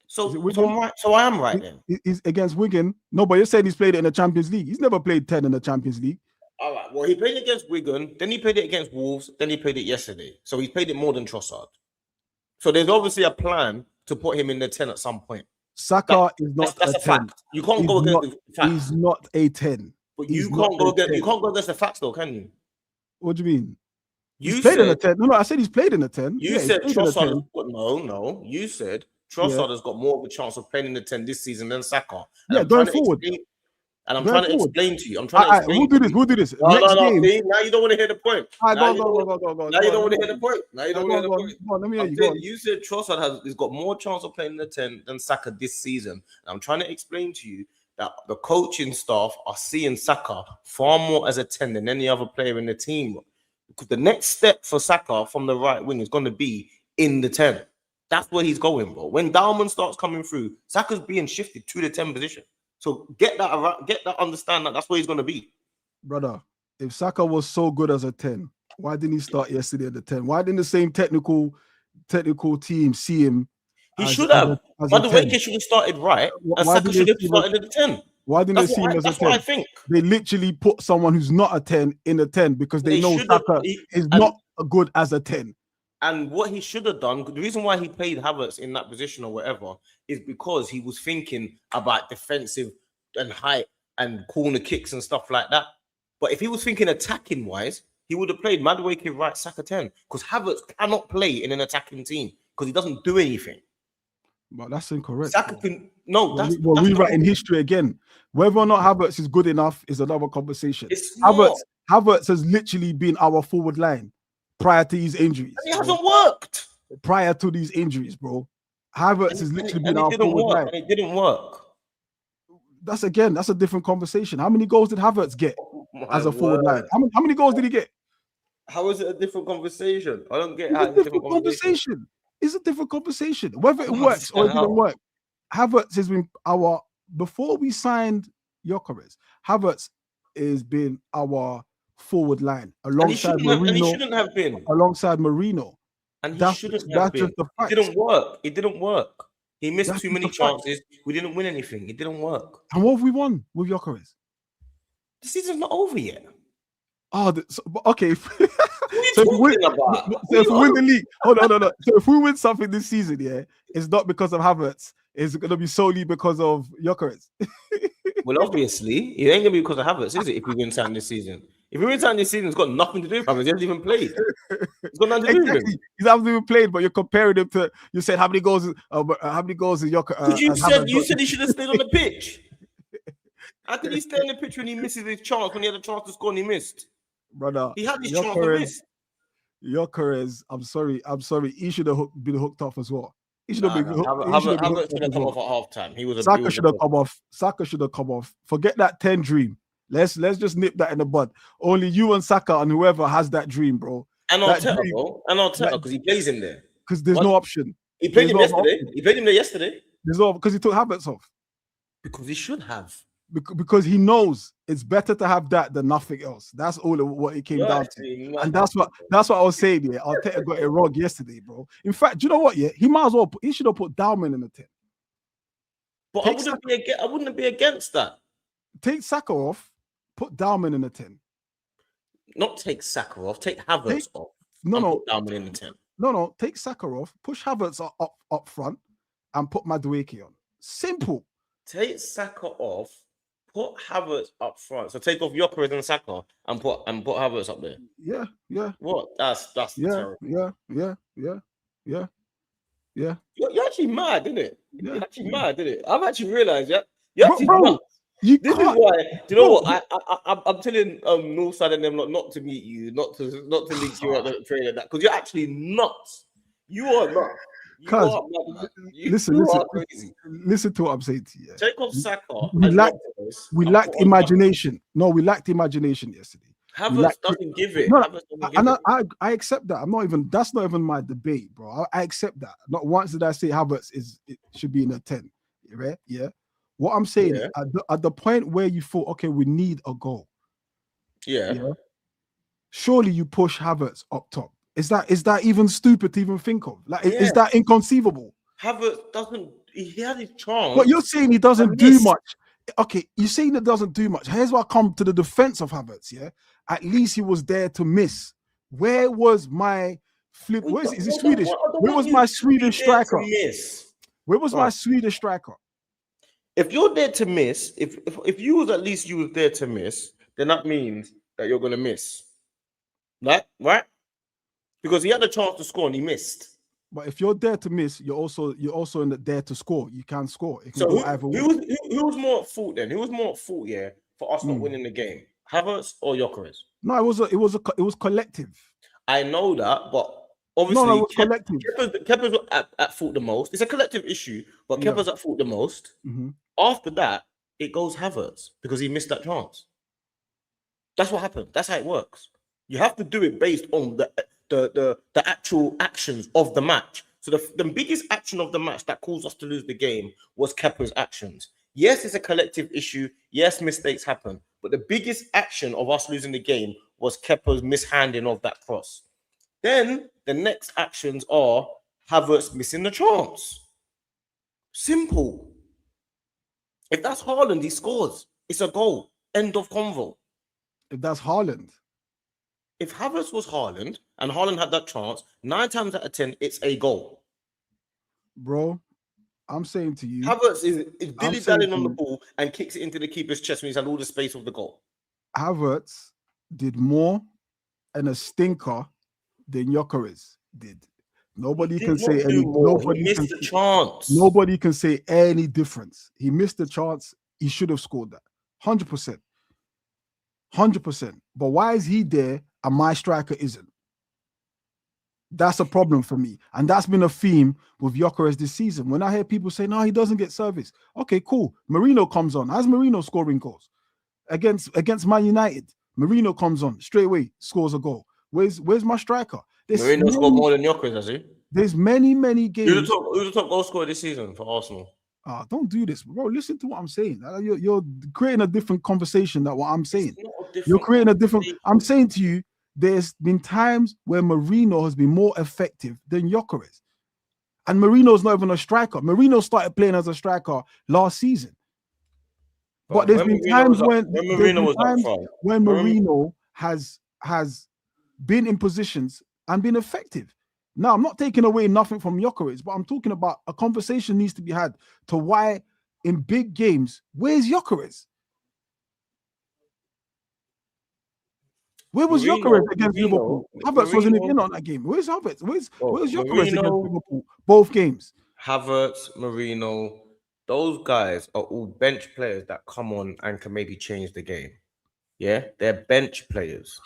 So I'm right. So I am right then. He's against Wigan. No, but you're saying he's played it in the Champions League. He's never played 10 in the Champions League. All right. Well, he played against Wigan, then he played it against Wolves, then he played it yesterday. So he's played it more than Trossard. So there's obviously a plan to put him in the 10 at some point. Saka is not that's a 10. fact. You can't go against the facts. He's not a 10. But you can't go against the facts though, can you? What do you mean? You played in a 10. No, I said he's played in a 10. You said Trossard. No. You said Trossard has got more of a chance of playing in the 10 this season than Saka. And going forward. And I'm trying to explain to you. I'm trying to explain. We'll do this. No. See, now you don't want to hear the point. Now you don't want to hear the point. Now you don't want to hear the point. Let me hear you. You said Trossard has got more chance of playing in the 10 than Saka this season. And I'm trying to explain to you that the coaching staff are seeing Saka far more as a 10 than any other player in the team. Because the next step for Saka from the right wing is going to be in the 10. That's where he's going, bro. When Dalman starts coming through, Saka's being shifted to the 10 position. So understand that that's where he's going to be. Brother, if Saka was so good as a 10, why didn't he start yesterday at the 10? Why didn't the same technical team see him? He should have. But the way he should have started right, and Saka should have started at the 10. Why didn't they see him as a 10? That's what I think. They literally put someone who's not a 10 in a 10 because they know Saka is not good as a 10. And what he should have done, the reason why he played Havertz in that position or whatever, is because he was thinking about defensive and height and corner kicks and stuff like that. But if he was thinking attacking wise, he would have played Madueke right, Saka 10. Because Havertz cannot play in an attacking team because he doesn't do anything. But that's incorrect. Saka can, no, that's rewriting history again. Whether or not Havertz is good enough is another conversation. Havertz has literally been our forward line prior to his injuries. And it hasn't worked. Prior to these injuries, bro. Havertz has literally been our forward line. And it didn't work. That's a different conversation. How many goals did Havertz get as a forward line? How many goals did he get? How is it a different conversation? I don't get how it's a different conversation. It's a different conversation. Whether it works or it didn't work. Havertz has been before we signed Gyokeres, Havertz has been our forward line alongside Marino. And he shouldn't have been. Alongside Marino. And he shouldn't have been. It didn't work. It didn't work. He missed too many chances. We didn't win anything. It didn't work. And what have we won with Gyokeres? The season's not over yet. Okay. So if we win the league, no. So if we win something this season, it's not because of Havertz. It's going to be solely because of Gyokeres. Well, obviously, it ain't going to be because of Havertz, is it? If we win something this season. If we win something this season, it's got nothing to do with Havertz. He hasn't even played. It's got nothing to do with him. He hasn't even played, but you're comparing him to. You said how many goals is Gyokeres? You said he should have stayed on the pitch. How could he stay on the pitch when he misses his chance? When he had a chance to score and he missed, brother. He had his chance to miss. Gyokeres, I'm sorry. He should have been hooked off as well. He should have been. Havertz should have come off at halftime. He was. Saka should have come off. Saka should have come off. Forget that 10 dream. Let's just nip that in the bud. Only you and Saka and whoever has that dream, bro. And Arteta, bro. And Arteta, because he plays him there. Because there's no option. He played him yesterday. He played him there yesterday. There's no because he took Havertz off. Because he should have. Because he knows it's better to have that than nothing else. That's all what it came down to. And that's what I was saying. Yeah, Arteta got it wrong yesterday, bro. In fact, do you know what? Yeah, he might as well. He should have put Dalman in the 10. But I wouldn't be against that. Take Saka off. Put Dalman in the 10. Not take Saka off. Take Havertz off. Put Dalman in the 10. No. Take Saka off. Push Havertz up front, and put Madueke on. Simple. Take Saka off. Put Havertz up front. So take off Gyokeres and Saka and put Havertz up there. Yeah. What? That's terrible. Yeah. You're actually mad, isn't it? Yeah. You're actually mad, isn't it? I've actually realized, you're actually mad. This is why. Do you know what? I'm telling Northside and them not to meet you, not to link you at the train and that, because you're actually nuts. You are nuts. You Cuz, are madman. listen, You listen, are crazy. listen to what I'm saying to you. Yeah. Take off Saka We and lacked, Gyokeres we and put lacked on Havertz. imagination. No, we lacked imagination yesterday. We Havertz lacked. doesn't give it. No, Havertz doesn't give and it. I accept that. I'm not even. That's not even my debate, bro. I accept that. Not once did I say Havertz it should be in a 10. Right? Yeah. What I'm saying is Yeah. at the point where you thought, okay, we need a goal. Yeah. Yeah. Surely you push Havertz up top. Is that even stupid to even think of? Like, is Yeah. that inconceivable? Havertz doesn't. He had his chance. But you're saying he doesn't and do missed. much. Okay, you're saying it doesn't do much. Here's why I come to the defense of Havertz. Yeah, at least he was there to miss. Where was my flip? Where is he Swedish? Where was my Swedish striker? Where was my Swedish striker? If you're there to miss, if you was at least you was there to miss, then that means that you're gonna miss. Right? Because he had a chance to score and he missed. But if you're there to miss, you're also in the there to score. You can score. It can So go either way. who was more at fault then? Who was more at fault, yeah, for us not winning the game? Havertz or Gyokeres? No, it was collective. I know that, but obviously no, it was collective. Kepa's at fault the most. It's a collective issue, but Kepa's at fault the most. After that, it goes Havertz because he missed that chance. That's what happened. That's how it works. You have to do it based on the actual actions of the match. So the biggest action of the match that caused us to lose the game was Kepa's actions. Yes, it's a collective issue. Yes, mistakes happen. But the biggest action of us losing the game was Kepa's mishandling of that cross. Then the next actions are Havertz missing the chance. Simple. If that's Haaland, he scores. It's a goal. End of convo. If that's Haaland. If Havertz was Haaland and Haaland had that chance, 9 times out of 10, it's a goal. Bro, I'm saying to you, Havertz is dilly-dallying on the ball and kicks it into the keeper's chest when he's had all the space of the goal. Havertz did more and a stinker than Gyokeres did. Nobody can say any. Nobody missed the chance. Nobody can say any difference. He missed the chance. He should have scored that. 100%. 100%. But why is he there and my striker isn't? That's a problem for me. And that's been a theme with Gyokeres this season. When I hear people say, no, he doesn't get service. Okay, cool. Marino comes on. How's Marino scoring goals? Against Man United, Marino comes on straight away, scores a goal. Where's my striker? Marino scored more than Gyokeres, has he? There's many games. Who's the top goal scorer this season for Arsenal? Don't do this, bro. Listen to what I'm saying. You're creating a different conversation than what I'm saying. You're creating a different. I'm saying to you, there's been times where Marino has been more effective than Gyokeres. And Marino's not even a striker. Marino started playing as a striker last season. But there's been times when Marino has been in positions and been effective. Now, I'm not taking away nothing from Gyokeres, but I'm talking about a conversation needs to be had to why in big games, where's Gyokeres? Where was Gyokeres against Liverpool? Havertz wasn't even in on that game. Where's Havertz? Where's Gyokeres against Liverpool? Both games. Havertz, Marino, those guys are all bench players that come on and can maybe change the game. Yeah, they're bench players.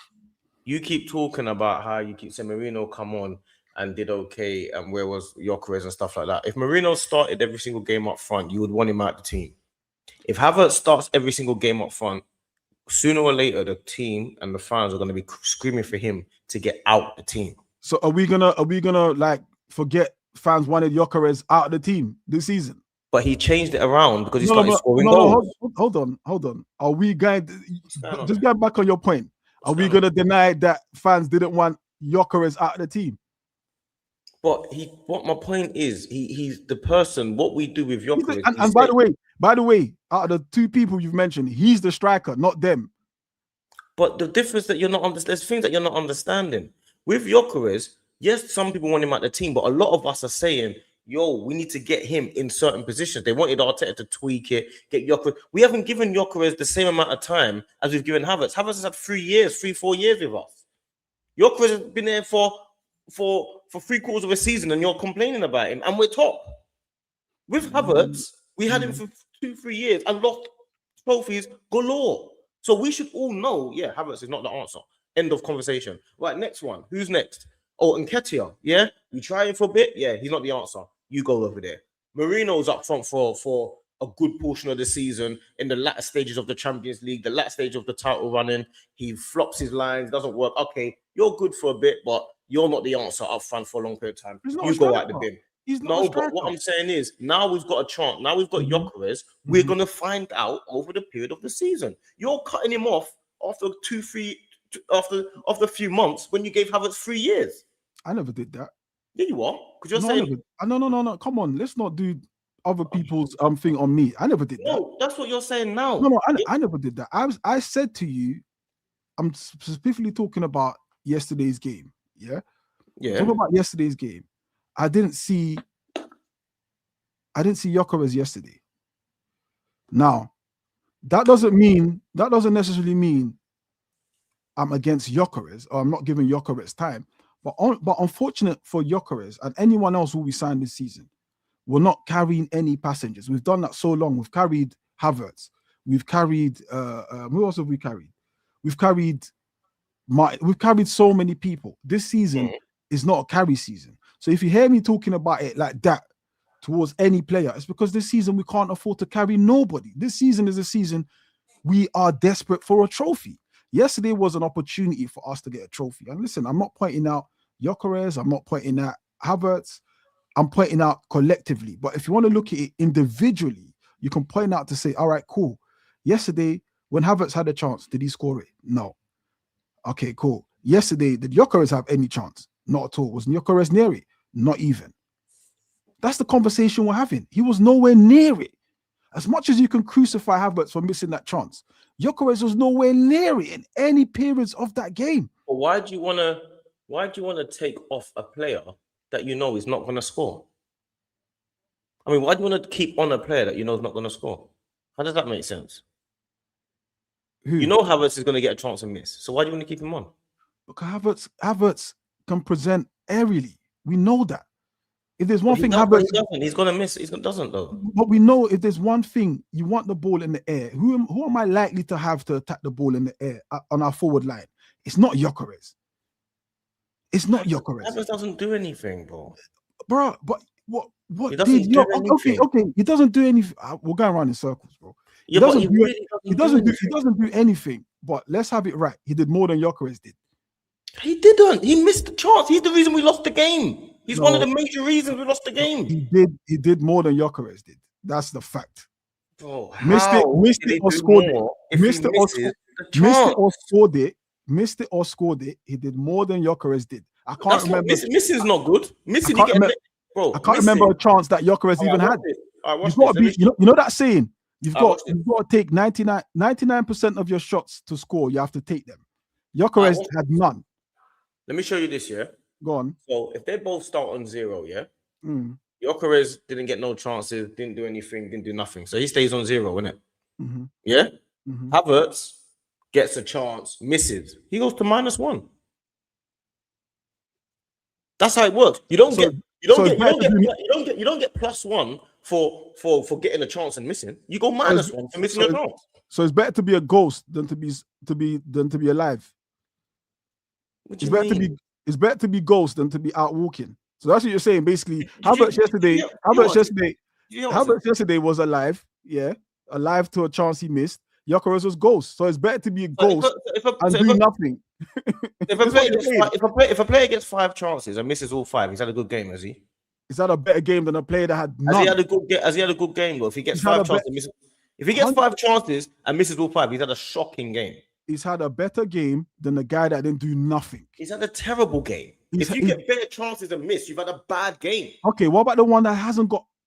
You keep talking about how you keep saying Marino come on and did okay, and where was Gyokeres and stuff like that. If Marino started every single game up front, you would want him out the team. If Havertz starts every single game up front, sooner or later the team and the fans are going to be screaming for him to get out the team. So are we gonna like forget fans wanted Gyokeres out of the team this season? But he changed it around because he started scoring goals. Hold on. Are we going to just get back on your point? Are we going to deny that fans didn't want Gyokeres out of the team? But what my point is, he's the person. What we do with Gyokeres, and by the way, out of the two people you've mentioned, he's the striker, not them. But the difference that you're not there's things that you're not understanding with Gyokeres. Yes, some people want him at the team, but a lot of us are saying, "Yo, we need to get him in certain positions." They wanted Arteta to tweak it, get Gyokeres. We haven't given Gyokeres the same amount of time as we've given Havertz. Havertz has had 4 years with us. Gyokeres has been there for 3/4 of a season, and you're complaining about him, and we're top. With Havertz, we had him for 2-3 years and lost trophies galore. So we should all know, yeah, Havertz is not the answer. End of conversation. Right, next one. Who's next? Oh, and Nketiah, yeah, you try him for a bit. Yeah, he's not the answer. You go over there. Marino's up front for a good portion of the season in the latter stages of the Champions League, the latter stage of the title running. He flops his lines, doesn't work. Okay, you're good for a bit, but you're not the answer up front for a long period of time. You go out the bin. He's not no, but what I'm saying is now we've got a chance. Now we've got Gyokeres. We're going to find out over the period of the season. You're cutting him off after after a few months when you gave Havertz 3 years. I never did that. Yeah, you are. Because you're saying... No. Come on. Let's not do other people's thing on me. I never did that. No, that's what you're saying now. No, I never did that. I said to you, I'm specifically talking about yesterday's game. Yeah. Talking about yesterday's game. I didn't see Gyokeres yesterday. Now, that doesn't necessarily mean I'm against Gyokeres or I'm not giving Gyokeres time. But unfortunate for Gyokeres and anyone else who we signed this season, we're not carrying any passengers. We've done that so long. We've carried Havertz. We've carried who else have we carried? We've carried so many people. This season is not a carry season. So if you hear me talking about it like that towards any player, it's because this season we can't afford to carry nobody. This season is a season we are desperate for a trophy. Yesterday was an opportunity for us to get a trophy. And listen, I'm not pointing out Gyokeres, I'm not pointing out Havertz, I'm pointing out collectively. But if you want to look at it individually, you can point out to say, all right, cool. Yesterday, when Havertz had a chance, did he score it? No. Okay, cool. Yesterday, did Gyokeres have any chance? Not at all. Was Gyokeres near it? Not even. That's the conversation we're having. He was nowhere near it. As much as you can crucify Havertz for missing that chance, Gyokeres was nowhere near it in any periods of that game. But why do you want to take off a player that you know is not going to score? I mean, why do you want to keep on a player that you know is not going to score? How does that make sense? You know Havertz is going to get a chance to miss. So why do you want to keep him on? Because Havertz can present aerially. We know that. If there's one thing Havertz... He's going to miss. He doesn't, though. But we know if there's one thing, you want the ball in the air. Who am I likely to have to attack the ball in the air on our forward line? It's not Gyokeres. It's not Gyokeres. Havertz doesn't do anything, bro. Bro, but what he doesn't do anything. Okay, he doesn't do anything. We're going around in circles, bro. Yeah, he doesn't do anything. But let's have it right. He did more than Gyokeres did. He didn't. He missed the chance. He's the reason we lost the game. He's one of the major reasons we lost the game. He did more than Gyokeres did. That's the fact. Bro, missed it or scored it. Missed it or scored it. He did more than Gyokeres did. I can't remember. Missing's not good. Missing, I can't remember a chance that Gyokeres even had. You've got to be, you know that saying. You've got to take 99% of your shots to score. You have to take them. Gyokeres had none. Let me show you this, yeah? Go on. So if they both start on 0, yeah? Gyokeres didn't get no chances, didn't do anything, didn't do nothing. So he stays on 0, innit? Yeah? Havertz gets a chance, misses. He goes to -1. That's how it works. You don't get +1 for getting a chance and missing. You go -1 for missing a chance. So it's better to be a ghost than to be alive. It's better to be ghost than to be out walking. So that's what you're saying. Basically, Havertz yesterday was alive, alive to a chance he missed. Gyokeres was ghost. So it's better to be a ghost and do nothing. If a player gets 5 chances and misses all 5, he's had a good game, has he? Is that a better game than a player that had none? Has he had a good game, though? If he gets 5 chances, if he gets 5 chances and misses all 5, he's had a shocking game. He's had a better game than the guy that didn't do nothing. He's had a terrible game. If you get better chances and miss, you've had a bad game. Okay, what about the one that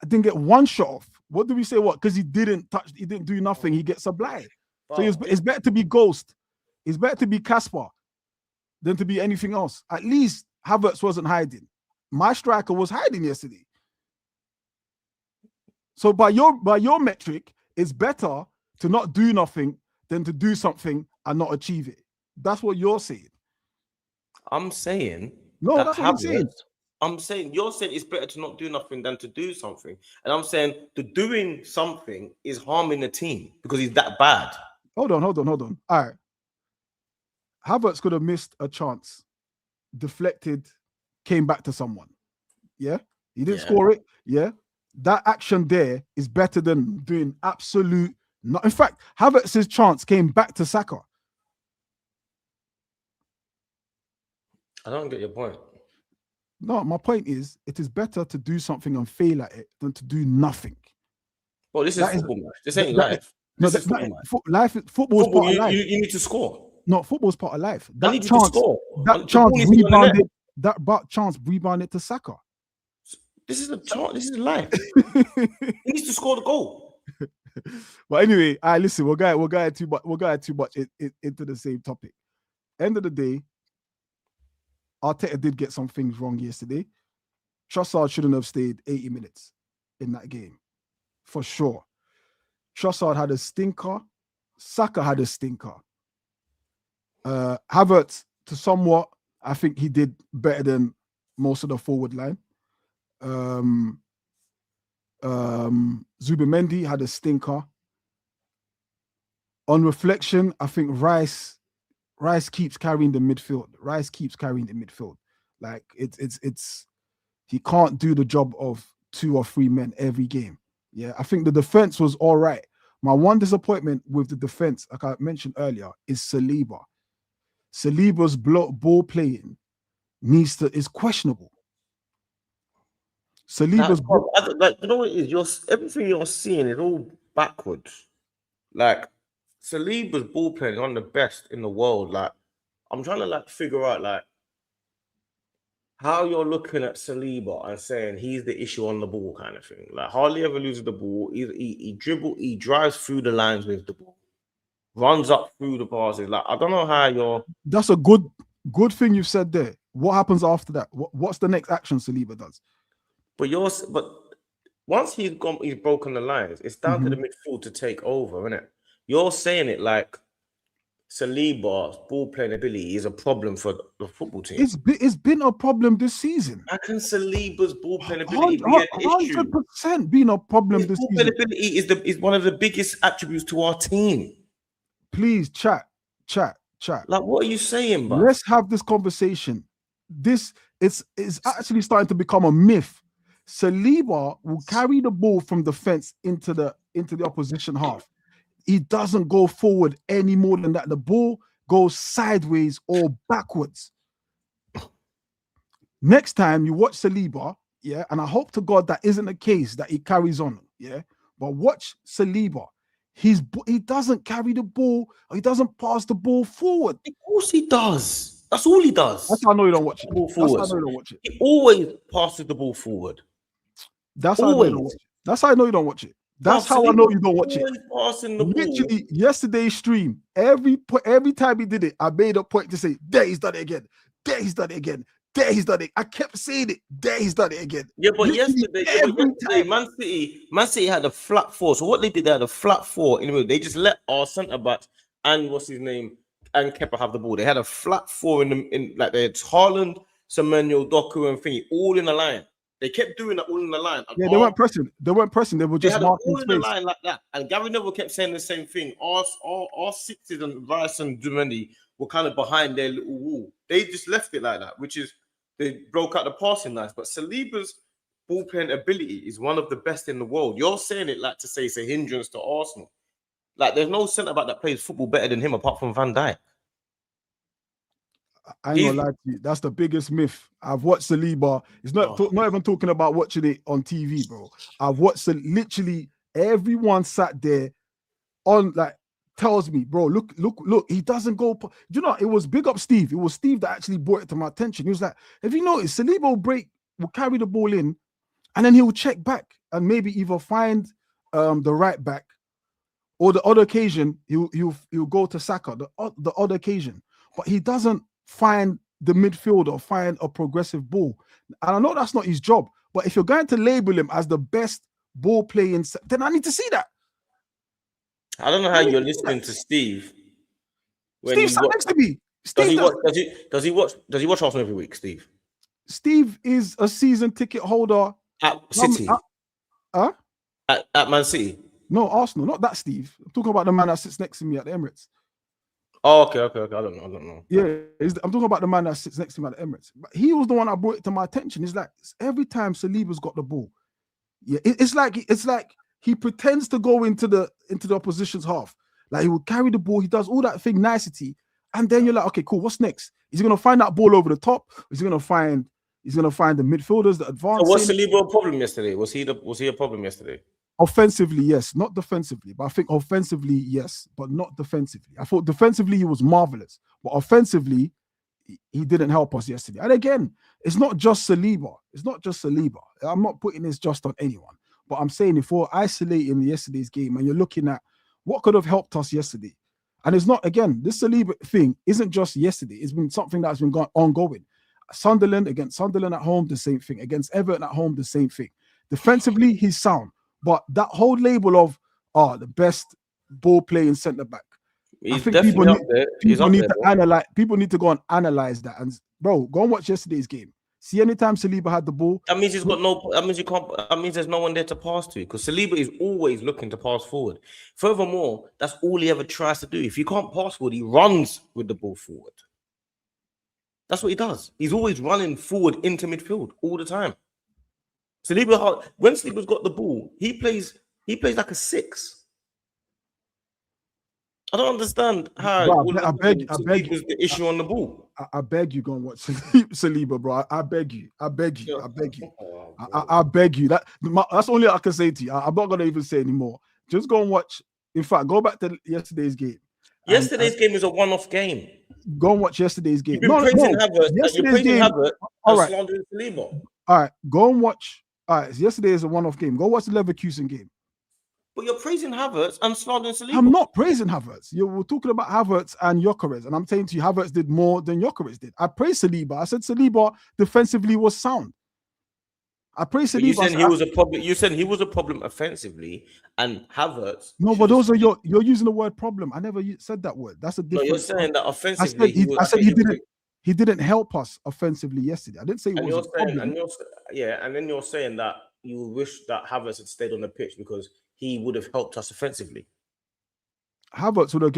didn't get one shot off? What do we say? What? Because he didn't do nothing. He gets a blind. So it's better to be ghost. It's better to be Casper than to be anything else. At least Havertz wasn't hiding. My striker was hiding yesterday. So by your metric, it's better to not do nothing than to do something and not achieve it. That's what you're saying. I'm saying that's what I'm saying. I'm saying you're saying it's better to not do nothing than to do something. And I'm saying the doing something is harming the team because he's that bad. Hold on. All right. Havertz could have missed a chance, deflected came back to someone. Yeah, he didn't Yeah. score it. Yeah, that action there is better than doing absolute. Not. In fact, Havertz's chance came back to Saka. I don't get your point. No, my point is, it is better to do something and fail at it than to do nothing. Well, this is football match. This ain't that- life. No, This is football match. Football's Football, part of life. you need to score. No, football's part of life. I need you to score. That The chance ball needs to be on the net. rebounded. That chance rebounded to Saka. This is a chance. This is life. He needs to score the goal. But anyway, listen, we're going too much into the same topic. End of the day, Arteta did get some things wrong yesterday. Trossard shouldn't have stayed 80 minutes in that game, for sure. Trossard had a stinker. Saka had a stinker. Havertz, to somewhat, I think he did better than most of the forward line. Zubimendi had a stinker. On reflection, I think Rice keeps carrying the midfield. Like it's he can't do the job of 2 or 3 men every game. Yeah, I think the defense was all right. My one disappointment with the defense, like I mentioned earlier, is Saliba. Saliba's ball playing is questionable. Saliba's like, you know what it is? Everything you're seeing is all backwards. Like Saliba's ball playing is one of the best in the world. Like I'm trying to like figure out like how you're looking at Saliba and saying he's the issue on the ball kind of thing. Like hardly ever loses the ball. He drives through the lines with the ball, runs up through the passes. Like I don't know how you're. That's a good thing you've said there. What happens after that? What's the next action Saliba does? But once he's broken the lines, it's down to the midfield to take over, isn't it? You're saying it like Saliba's ball playing ability is a problem for the football team. It's been a problem this season. How can Saliba's ball playing ability be an issue? 100% been a problem this ball season. playing ability is one of the biggest attributes to our team. Please, chat. Like, what are you saying, bro? Let's have this conversation. This is actually starting to become a myth. Saliba will carry the ball from the fence into the opposition half. He doesn't go forward any more than that. The ball goes sideways or backwards. Next time you watch Saliba, yeah, and I hope to God that isn't the case, that he carries on, yeah. But watch Saliba. He doesn't carry the ball, or he doesn't pass the ball forward. Of course he does. That's all he does. That's how I know you don't watch it. He always passes the ball forward. That's how I know you don't watch it. That's how I know you don't watch it. That's how I know you don't watch it. Literally, yesterday's stream, every time he did it, I made a point to say, there he's done it again. There he's done it again. There he's done it. I kept saying it. There he's done it again. Yeah, but yesterday, Man City had a flat 4. So what they did, they had a flat 4. Anyway, they just let our centre back and and Kepa have the ball. They had a flat 4 in like they had Haaland, Semenyo, Doku, and Thingy all in the line. They kept doing that all in the line. Yeah, they weren't pressing. They were just marking all in the line like that. And Gary Neville kept saying the same thing. Our sixes and Rice and Dumendi were kind of behind their little wall. They just left it like that, which is they broke out the passing lines. But Saliba's ball playing ability is one of the best in the world. You're saying it like to say it's a hindrance to Arsenal. Like there's no centre back that plays football better than him apart from Van Dijk. I ain't gonna lie to you. That's the biggest myth. I've watched Saliba. It's not even talking about watching it on TV, bro. I've watched literally everyone sat there on like tells me, bro, look, he doesn't go. You know, it was big up Steve. It was Steve that actually brought it to my attention. He was like, have you noticed Saliba will carry the ball in and then he will check back and maybe either find the right back or the other occasion he'll go to Saka, the other occasion. But he doesn't find the midfield or find a progressive ball. And I know that's not his job, but if you're going to label him as the best ball playing, then I need to see that. I don't know how you're listening to Steve. Steve sat next to me. Does he watch Arsenal every week, Steve? Steve is a season ticket holder at City. At Man City. No, Arsenal, not that Steve. I'm talking about the man that sits next to me at the Emirates. Oh, okay. I don't know. Yeah, I'm talking about the man that sits next to him at the Emirates. But he was the one that brought it to my attention. It's like every time Saliba's got the ball, yeah, it's like he pretends to go into the opposition's half. Like he will carry the ball, he does all that thing nicety, and then you're like, okay, cool. What's next? Is he gonna find that ball over the top? Is he gonna find the midfielders, the advanced? So was Saliba a problem yesterday? Was he a problem yesterday? Offensively, yes, not defensively. But I think offensively, yes, but not defensively. I thought defensively he was marvelous, but offensively, he didn't help us yesterday. And again, it's not just Saliba. I'm not putting this just on anyone, but I'm saying if we're isolating yesterday's game and you're looking at what could have helped us yesterday, and it's not, again, this Saliba thing isn't just yesterday. It's been something that's been ongoing. Against Sunderland at home, the same thing. Against Everton at home, the same thing. Defensively, he's sound. But that whole label of the best ball playing centre back, I think people need to analyze. People need to go and analyze that. And bro, go and watch yesterday's game. See, anytime Saliba had the ball, that means he's got no. That means you can't. That means there's no one there to pass to, because Saliba is always looking to pass forward. Furthermore, that's all he ever tries to do. If you can't pass forward, he runs with the ball forward. That's what he does. He's always running forward into midfield all the time. Saliba, when Saliba's got the ball, he plays like a 6. I don't understand how. I beg was the issue on the ball. I beg you, go and watch Saliba, bro. I beg you. I beg you. That's only I can say to you. I'm not gonna even say anymore. Just go and watch. In fact, go back to yesterday's game. Yesterday's game is a one-off game. Go and watch yesterday's game. You're praising Havertz. You're praising Havertz. All right. Saliba. All right. Go and watch. All right. Yesterday is a one-off game. Go watch the Leverkusen game. But you're praising Havertz and slandering Saliba. I'm not praising Havertz. We're talking about Havertz and Gyokeres, and I'm saying to you, Havertz did more than Gyokeres did. I praised Saliba. I said Saliba defensively was sound. I praised Saliba. You said he was a problem. You said he was a problem offensively, and Havertz. No, but those are you're using the word problem. I never said that word. That's a different. No, you're saying that offensively. I said he didn't help us offensively yesterday. I didn't say it was a problem. And then you're saying that you wish that Havertz had stayed on the pitch because he would have helped us offensively. Havertz would have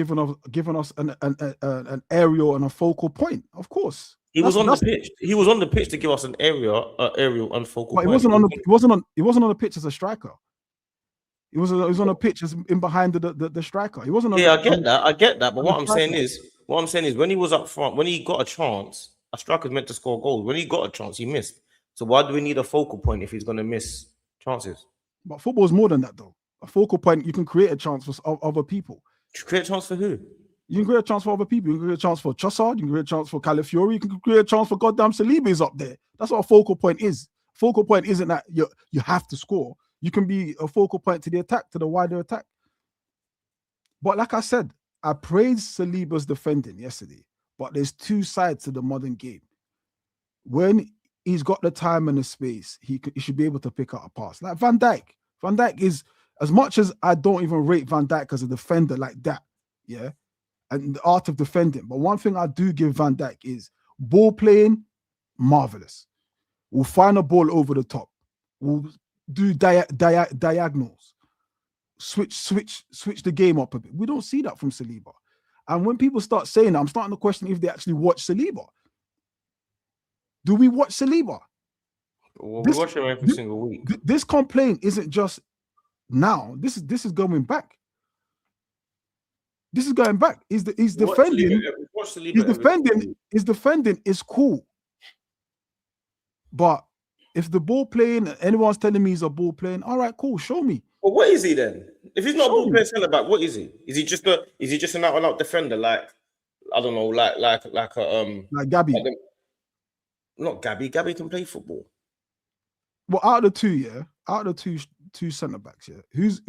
given us an aerial and a focal point, of course. He was on the pitch. He was on the pitch to give us an aerial and focal point. He wasn't on the pitch as a striker. He was on a pitch as in behind the striker. He wasn't. I get that. But what I'm saying is, when he was up front, when he got a chance, a striker's meant to score goals. When he got a chance, he missed. So why do we need a focal point if he's going to miss chances? But football is more than that, though. A focal point, you can create a chance for other people. Create a chance for who? You can create a chance for other people. You can create a chance for Trossard. You can create a chance for Calafiori. You can create a chance for goddamn Saliba is up there. That's what a focal point is. Focal point isn't that you have to score. You can be a focal point to the attack, to the wider attack. But like I said, I praised Saliba's defending yesterday. But there's two sides to the modern game. When he's got the time and the space, he should be able to pick out a pass. Like Van Dijk. Van Dijk is, as much as I don't even rate Van Dijk as a defender like that, yeah, and the art of defending. But one thing I do give Van Dijk is ball playing, marvelous. We'll find a ball over the top. We'll do diagonals. Switch the game up a bit. We don't see that from Saliba. And when people start saying that, I'm starting to question if they actually watch Saliba. Do we watch Saliba? Well, we watch him every single week. This complaint isn't just now. This is going back. This is going back. He's defending. His defending is cool. But if the ball playing, anyone's telling me he's a ball playing, all right, cool, show me. Well, what is he then? If he's not a ball playing centre back, what is he? Is he just an out and out defender? Like, I don't know, like Gabby. Not Gabby. Gabby can play football. Well, out of the two centre backs, yeah. Who's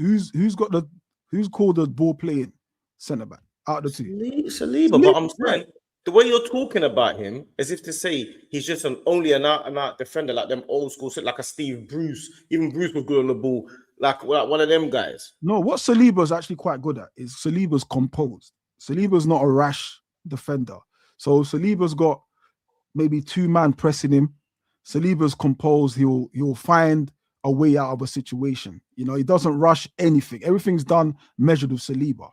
called the ball playing centre back out of the two? Saliba, but I'm saying the way you're talking about him, as if to say he's just only an out and out defender, like them old school, like a Steve Bruce. Even Bruce was good on the ball, like one of them guys. No, what Saliba's actually quite good at is Saliba's composed. Saliba's not a rash defender. So Saliba's got maybe two man pressing him. Saliba's composed. He'll find a way out of a situation. You know, he doesn't rush anything. Everything's done measured with Saliba.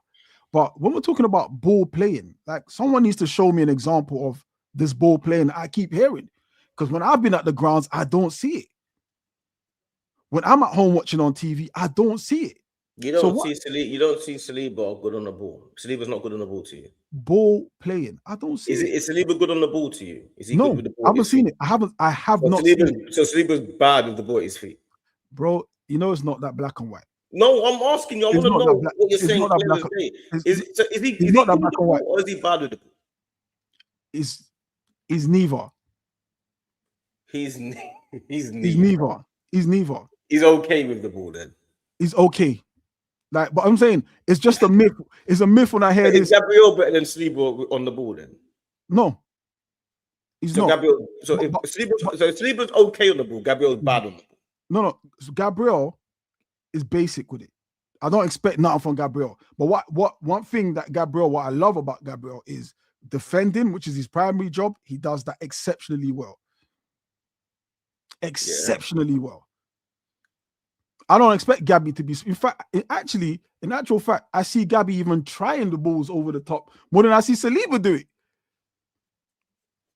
But when we're talking about ball playing, like someone needs to show me an example of this ball playing that I keep hearing. Because when I've been at the grounds, I don't see it. When I'm at home watching on TV, I don't see it. You don't see Saliba good on the ball. Saliba's not good on the ball to you. Ball playing, I don't see it. Is Saliba good on the ball to you? Is he No, good with the ball? I haven't seen it. I have not seen it. So Saliba's bad with the ball at his feet. Bro, you know it's not that black and white. No, I'm asking you. I want to know what you're saying. Is he not that good black with the and white, ball or is he bad with the ball? Is neither. He's neither. He's neither. He's neither. He's okay with the ball then. He's okay. Like, but I'm saying it's just a myth. It's a myth when I hear this. Is Gabriel better than Saliba on the ball then? No. He's not. Gabriel, so Saliba's okay on the ball, Gabriel's bad on the ball. No. So Gabriel is basic with it. I don't expect nothing from Gabriel. But one thing that what I love about Gabriel is defending, which is his primary job. He does that exceptionally well. Exceptionally well. I don't expect Gabby to be. In fact, in actual fact, I see Gabby even trying the balls over the top more than I see Saliba do it.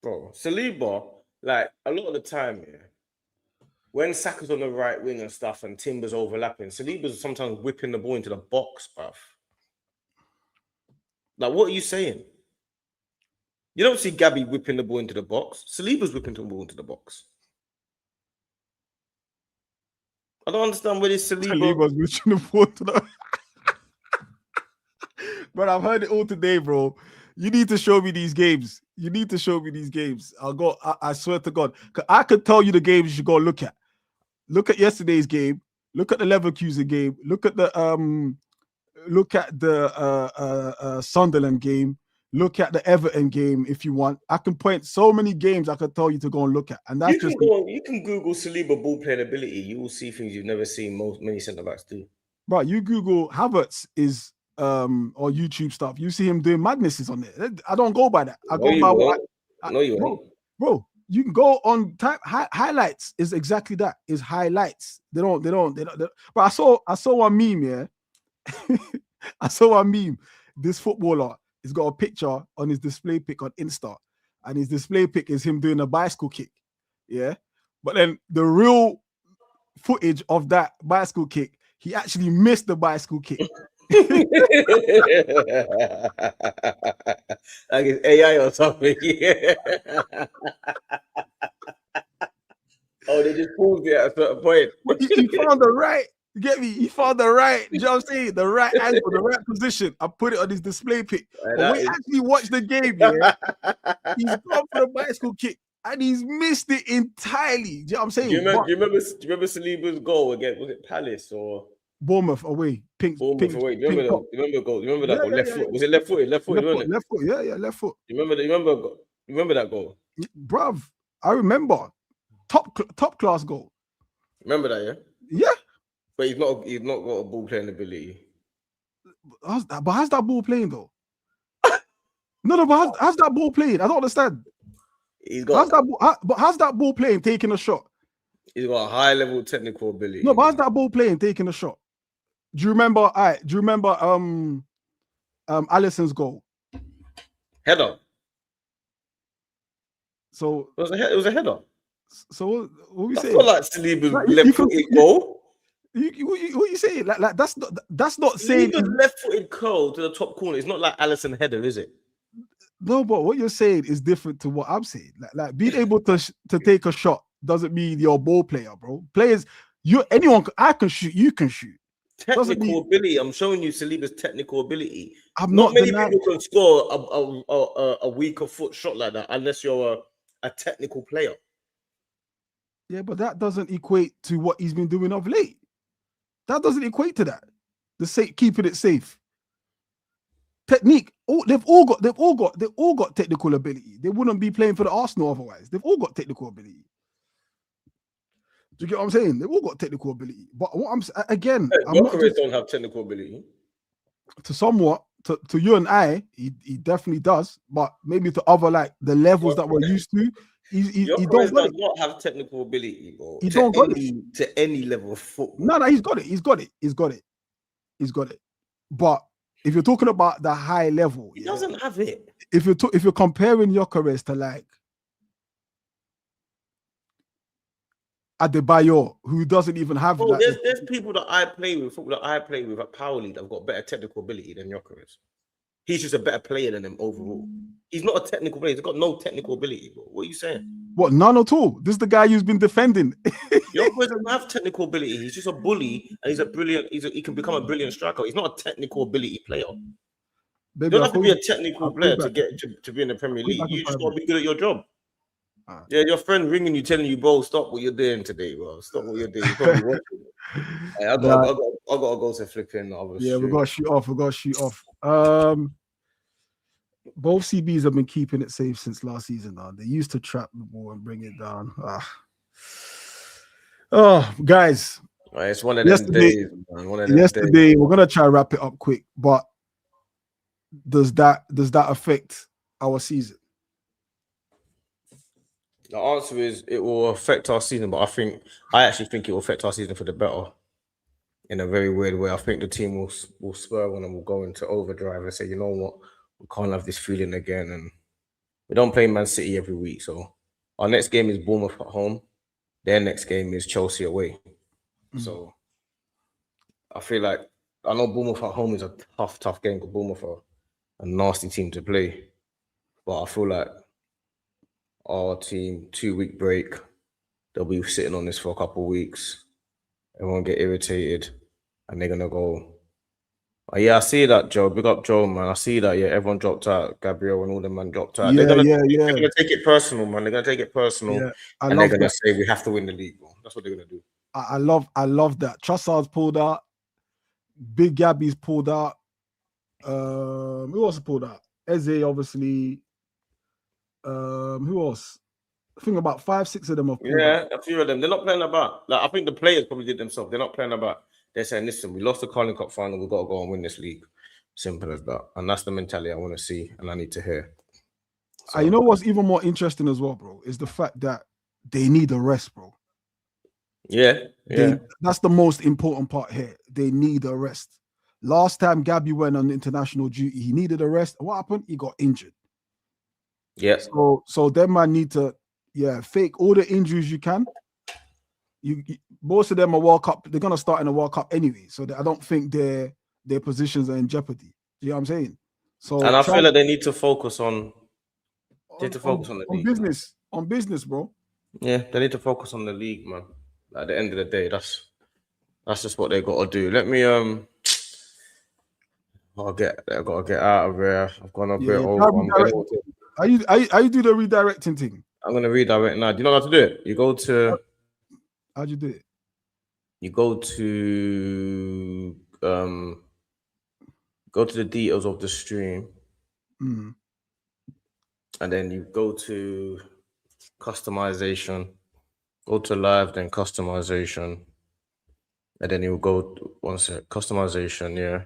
Bro, Saliba, like a lot of the time, when Saka's on the right wing and stuff and Timber's overlapping, Saliba's sometimes whipping the ball into the box, bruv. Like, what are you saying? You don't see Gabby whipping the ball into the box. Saliba's whipping the ball into the box. I don't understand where this Saliba's whipping the ball to the... But I've heard it all today, bro. You need to show me these games. You need to show me these games. I swear to God. I could tell you the games you should go look at. Look at yesterday's game. Look at the Leverkusen game. Look at the Sunderland game. Look at the Everton game if you want. I can point so many games I could tell you to go and look at. And that's you can Google Saliba ball playing ability. You will see things you've never seen many centre backs do. Bro, you Google Havertz is or YouTube stuff. You see him doing madnesses on there. I don't go by that. I go by what you won't. Bro, you can go on type highlights is exactly that. Is highlights. They don't. But I saw one meme, yeah. I saw one meme. This footballer has got a picture on his display pic on Insta, and his display pic is him doing a bicycle kick. Yeah. But then the real footage of that bicycle kick, he actually missed the bicycle kick. Like it's AI or something. Oh, they just pulled it at a certain point. He found the right, you get me? He found the right, you know what I'm saying? The right angle, the right position. I put it on his display pic. But when we actually watch the game, yeah, he's gone for the bicycle kick and he's missed it entirely. Do you know what I'm saying? Do you remember Saliba's goal again? Was it Palace or Bournemouth away? Bournemouth away. You remember the goal? You remember that goal? Left foot. Was it left footed? Left foot. Yeah, left foot. You remember that goal? Bruv, I remember. Top class goal. Remember that, yeah? Yeah. But he's not got a ball playing ability. But how's that ball playing though? No, but how's that ball playing? I don't understand. How's that ball playing, taking a shot? He's got a high level technical ability. No, but how's that ball playing, taking a shot? Do you remember Alisson's goal? Header. So it was a header. So what we say? I feel like Saliba's left-footed goal. What you saying? Like that's not saying Saliba's left-footed curl to the top corner. It's not like Alisson header, is it? No, but what you're saying is different to what I'm saying. Like being able to take a shot doesn't mean you're a ball player, bro. Players, I can shoot, you can shoot. Technical ability. I'm showing you Saliba's technical ability. Not many people can score a weaker foot shot like that unless you're a technical player. Yeah, but that doesn't equate to what he's been doing of late. That doesn't equate to that. Keeping it safe. Technique. They've all got technical ability. They wouldn't be playing for the Arsenal otherwise. They've all got technical ability. Do you get what I'm saying? They've all got technical ability. But what I'm Gyokeres don't have technical ability. To you and I, he definitely does. But maybe to other the levels that we're used to. He does not have technical ability, bro. He don't got it to any level of football. No, he's got it. He's got it. But if you're talking about the high level, He doesn't have it. If you're comparing Gyokeres to like Adebayo, who doesn't even have Bro, like there's people that I play with, football that I play with at Power League that have got better technical ability than Gyokeres. He's just a better player than him overall. He's not a technical player. He's got no technical ability, bro. What are you saying? What? None at all. This is the guy who's been defending. Gyokeres doesn't have technical ability. He's just a bully, and he's a brilliant. He can become a brilliant striker. He's not a technical ability player. You don't have to be a technical player to get to be in the Premier League. You just got to be good at your job. Yeah, your friend ringing you, telling you, bro, stop what you're doing today, bro. Stop what you're doing. You're probably watching. Hey, I gotta go to flipping. Yeah, we gotta shoot off. Both CBs have been keeping it safe since last season. Now they used to trap the ball and bring it down. Oh, guys, it's one of them days. Man. Yesterday, we're gonna try to wrap it up quick, but does that affect our season? The answer is it will affect our season, but I actually think it will affect our season for the better. In a very weird way, I think the team will spur on and will go into overdrive and say, you know what, we can't have this feeling again. And we don't play Man City every week, so our next game is Bournemouth at home. Their next game is Chelsea away. So I feel like I know Bournemouth at home is a tough game because Bournemouth are a nasty team to play, but I feel like our team 2-week break, they'll be sitting on this for a couple of weeks. Everyone get irritated, and they're gonna go. Yeah, I see that, Joe. Big up, Joe, man. I see that. Yeah, everyone dropped out. Gabriel and all the man dropped out. Yeah, they're gonna take it personal, man. They're gonna take it personal, and they're gonna say we have to win the league, bro. That's what they're gonna do. I love that. Trossard's pulled out. Big Gabby's pulled out. Who else pulled out? Eze, obviously. Who else? I think about 5-6 of them have pulled out. A few of them. They're not playing about. Like I think the players probably did themselves. They're not playing about. They're saying, listen, we lost the Carling Cup final. We've got to go and win this league. Simple as that. And that's the mentality I want to see and I need to hear. So, you know what's even more interesting as well, bro, is the fact that they need a rest, bro. Yeah. That's the most important part here. They need a rest. Last time Gabby went on international duty, he needed a rest. What happened? He got injured. Yeah. So them man need to fake all the injuries you can. You most of them are World Cup. They're gonna start in a World Cup anyway, so I don't think their positions are in jeopardy. You know what I'm saying? So and I feel like they need to focus on. They need to focus on the league. On business, bro. Yeah, they need to focus on the league, man. At the end of the day, that's just what they got to do. Let me I gotta get out of here. I've gone a bit over. Are you do the redirecting thing? I'm gonna redirect now. Do you know how to do it? You go to. How'd you do it? You go to the details of the stream, and then you go to customization. Go to live, then customization, and then you go customization,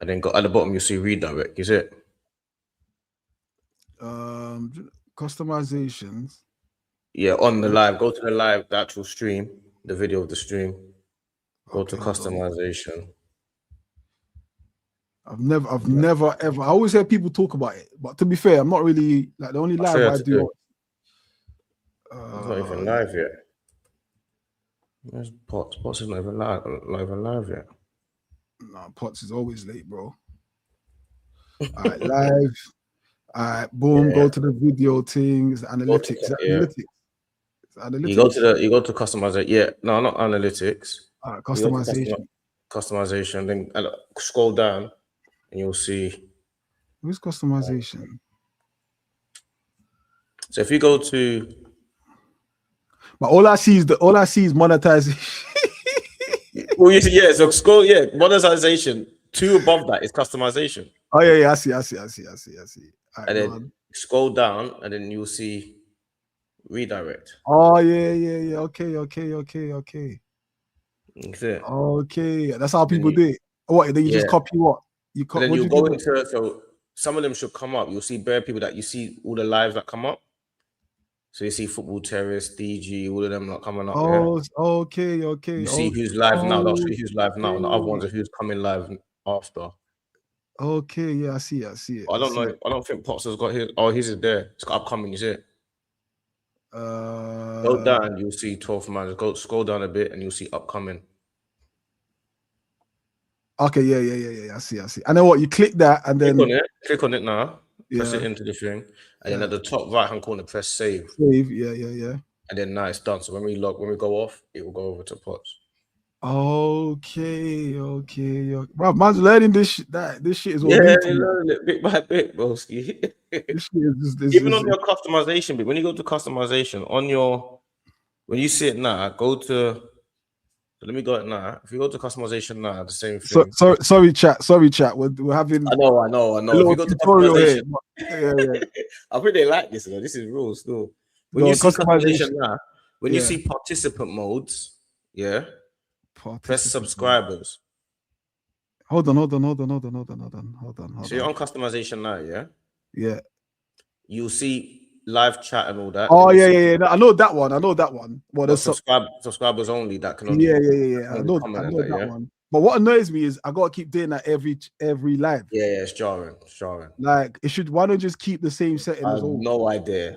and then go at the bottom. You see redirect. Is it? Customizations. Yeah, on the live. Go to the live, the actual stream, the video of the stream. Go to customization. I've never ever. I always hear people talk about it, but to be fair, I'm not really like the only live I do. It's not even live yet. Where's Potts? Potts is not even live yet. No, Potts is always late, bro. All right, live. All right, boom. Go to the video things, analytics. Analytics. You go to customization. Yeah, no, not analytics. Customization. Customization. Then scroll down, and you'll see. Where's customization? So if you go to, but all I see is monetization. Well, so scroll. Yeah, monetization. 2 above that is customization. Oh yeah. I see. Right, and then scroll down, and then you'll see redirect. Oh yeah. Okay. That's it. Okay, that's how people do it. What? Then you just copy what? Then you go into so some of them should come up. You'll see bare people that you see all the lives that come up. So you see Football Terrace, DG, all of them not coming up. Oh, okay. You see who's live now. I'll show you who's live now. And the other ones are who's coming live after. Okay, yeah, I see it. I see it. I don't see know. it. I don't think Potts has got his. Oh, his is there. It's got upcoming. Is it? Go Uh, down. You'll see 12th man. Go scroll down a bit, and you'll see upcoming. okay, yeah. I see. And then what? You click that, and Click then on it. Click on it now. Press it yeah, into the thing, and then at the top right hand corner, press save. save. Yeah. And then now it's done. So when we go off, it will go over to Potts. Okay. Bro, man's learning this shit. This shit is all new to me. Learn it bit by bit, broski. This shit is just Even on your customization bit, when you go to customization, when you see it now, go to. Let me go it now. If you go to customization now, the same thing. Sorry, chat. We're having. I know. If you go to customization, I think they like this. This is rules still. When you see customization now, when you see participant modes, press subscribers. Hold on. So you're on customization now, yeah. You'll see live chat and all that. Oh yeah. No, I know that one. Well, there's subscribers only that can only. Yeah. I know that one. But what annoys me is I gotta keep doing that every live. Yeah, it's jarring. Like it should. Why not just keep the same setting? I have no idea.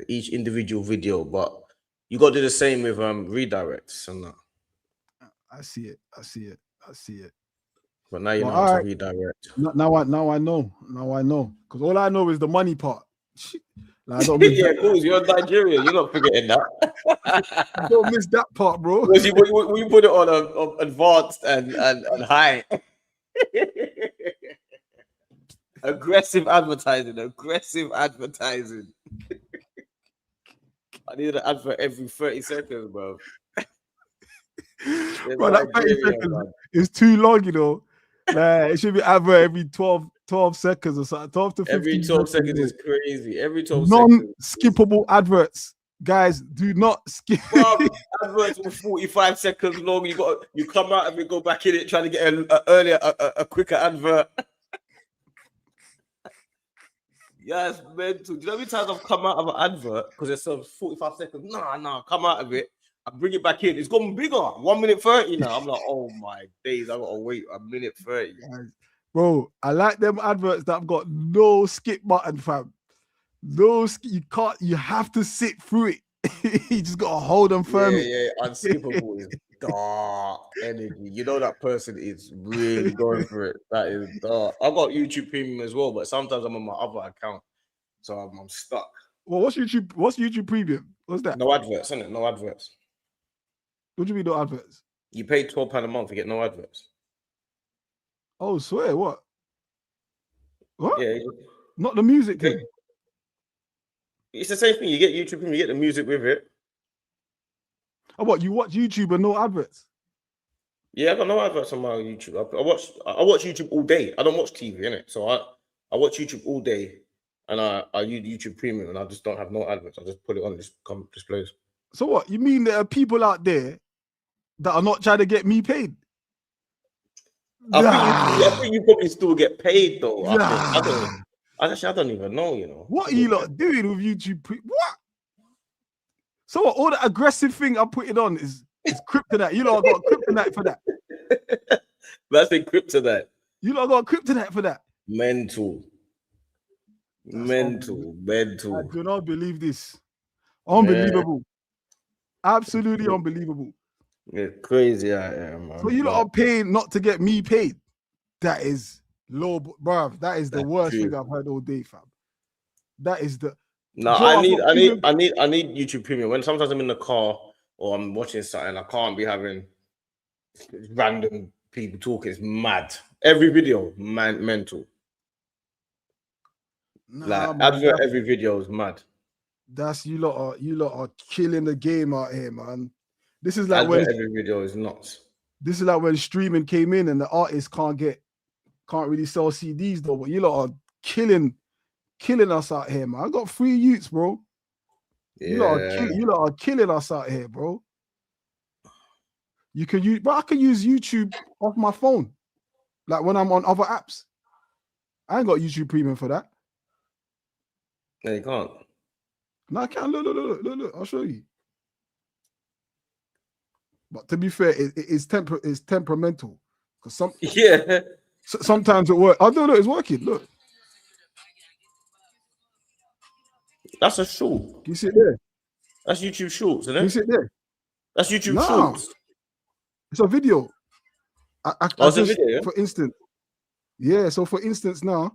Each individual video, but you got to do the same with redirects and that. I see it. But now you know how to redirect. Now I know. Because all I know is the money part. Like, I don't miss yeah, cool. You're Nigerian. You're not forgetting that. I don't miss that part, bro. We put it on advanced and high. Aggressive advertising. I need an advert every 30 seconds, bro. Bro, that 30 seconds is too long, you know. Like, it should be advert every 12 seconds or something. 12 to 15 every 12 seconds is crazy. Every 12 non-skippable adverts. Guys, do not skip. Bro, adverts were 45 seconds long. You come out of it, go back in it, trying to get a quicker advert. Yes, mental. Do you know how many times I've come out of an advert because it's 45 seconds? Nah, come out of it. I bring it back in. It's gone bigger. 1 minute 30 now. I'm like, oh my days, I gotta wait a minute 30. Bro, I like them adverts that have got no skip button, fam. No, you can't. You have to sit through it. You just gotta hold them firm. Yeah, unskippable is dark energy. You know that person is really going for it. That is dark. I got YouTube Premium as well, but sometimes I'm on my other account, so I'm stuck. Well, what's YouTube Premium? What's that? No adverts, isn't it? No adverts. What do you mean no adverts? You pay £12 a month, you get no adverts. Oh, swear, what? Yeah. Not the music thing. It's the same thing. You get YouTube Premium, you get the music with it. Oh, what? You watch YouTube and no adverts? Yeah, I got no adverts on my YouTube. I watch YouTube all day. I don't watch TV, innit? So I watch YouTube all day, and I use YouTube Premium, and I just don't have no adverts. I just put it on this displays. So what? You mean there are people out there that are not trying to get me paid? I think you probably still get paid though. I don't even know, you know. What are you lot doing with YouTube? What? So what, all the aggressive thing I'm putting on is kryptonite. You lot got kryptonite for that. That's the kryptonite. You lot got kryptonite for that. Mental. I do not believe this. Unbelievable. Absolutely unbelievable. It's crazy, yeah, man. So you lot are paying not to get me paid. That is low, bruv. That is the worst thing I've heard all day, fam. That is the. No, I need YouTube Premium. When sometimes I'm in the car or I'm watching something, I can't be having random people talking. It's mad. Every video, mental. Every video is mad. That's you lot are killing the game out here, man. This is like when every video is nuts. This is like when streaming came in and the artists can't really sell CDs though. But you lot are killing us out here, man. I got 3 youths, bro. Yeah. You lot are killing us out here, bro. You can use, but I can use YouTube off my phone, like when I'm on other apps. I ain't got YouTube Premium for that. No, you can't. No, I can. Look. I'll show you. But to be fair, it's temperamental. Because Sometimes it works. Oh, no, it's working. Look. That's a short. Can you see it there? That's YouTube Shorts, isn't it? Can you see it there? That's YouTube No. Shorts. It's a video. It's a video, yeah? For instance. Yeah, so for instance now.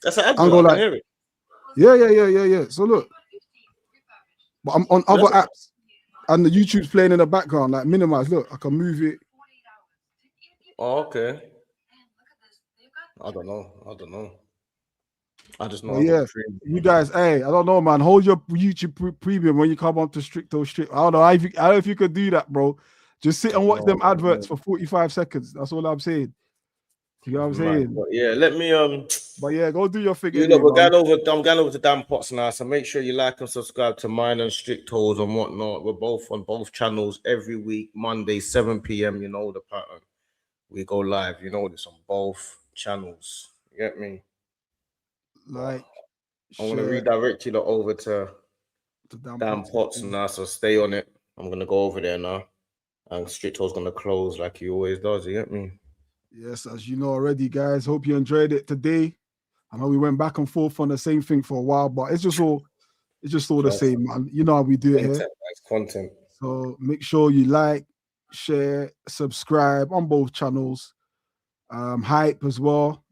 That's an advert. I'm going I like, can hear it. Yeah. So look. But I'm on other apps and the YouTube's playing in the background, like minimize. Look, I can move it. Oh, okay. I don't know. I just know. Oh, yeah, you guys, hey, I don't know, man. Hold your YouTube premium when you come on to Stricto Strip. I don't know if you could do that, bro. Just sit and watch them adverts for 45 seconds. That's all I'm saying. You know what I'm saying? But yeah, let me But yeah, go do your thing. I'm going over to Dan Potts now. So make sure you like and subscribe to mine and Strictos and whatnot. We're both on both channels every week, Monday, 7 p.m. You know the pattern. We go live, you know this, on both channels. You get me? Like, I'm gonna redirect you over to Dan Potts now, so stay on it. I'm gonna go over there now, and Stricto's gonna close like he always does. You get me? Yes, as you know already, guys. Hope you enjoyed it today. I know we went back and forth on the same thing for a while, but it's just all the same, man. You know how we do it here. Nice content. So make sure you like, share, subscribe on both channels. Hype as well.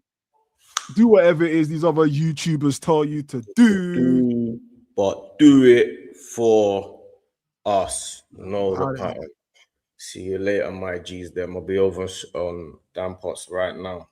Do whatever it is these other YouTubers tell you to do. But do it for us. Know the pattern. See you later, my G's. Then I'll be over on Dan Potts right now.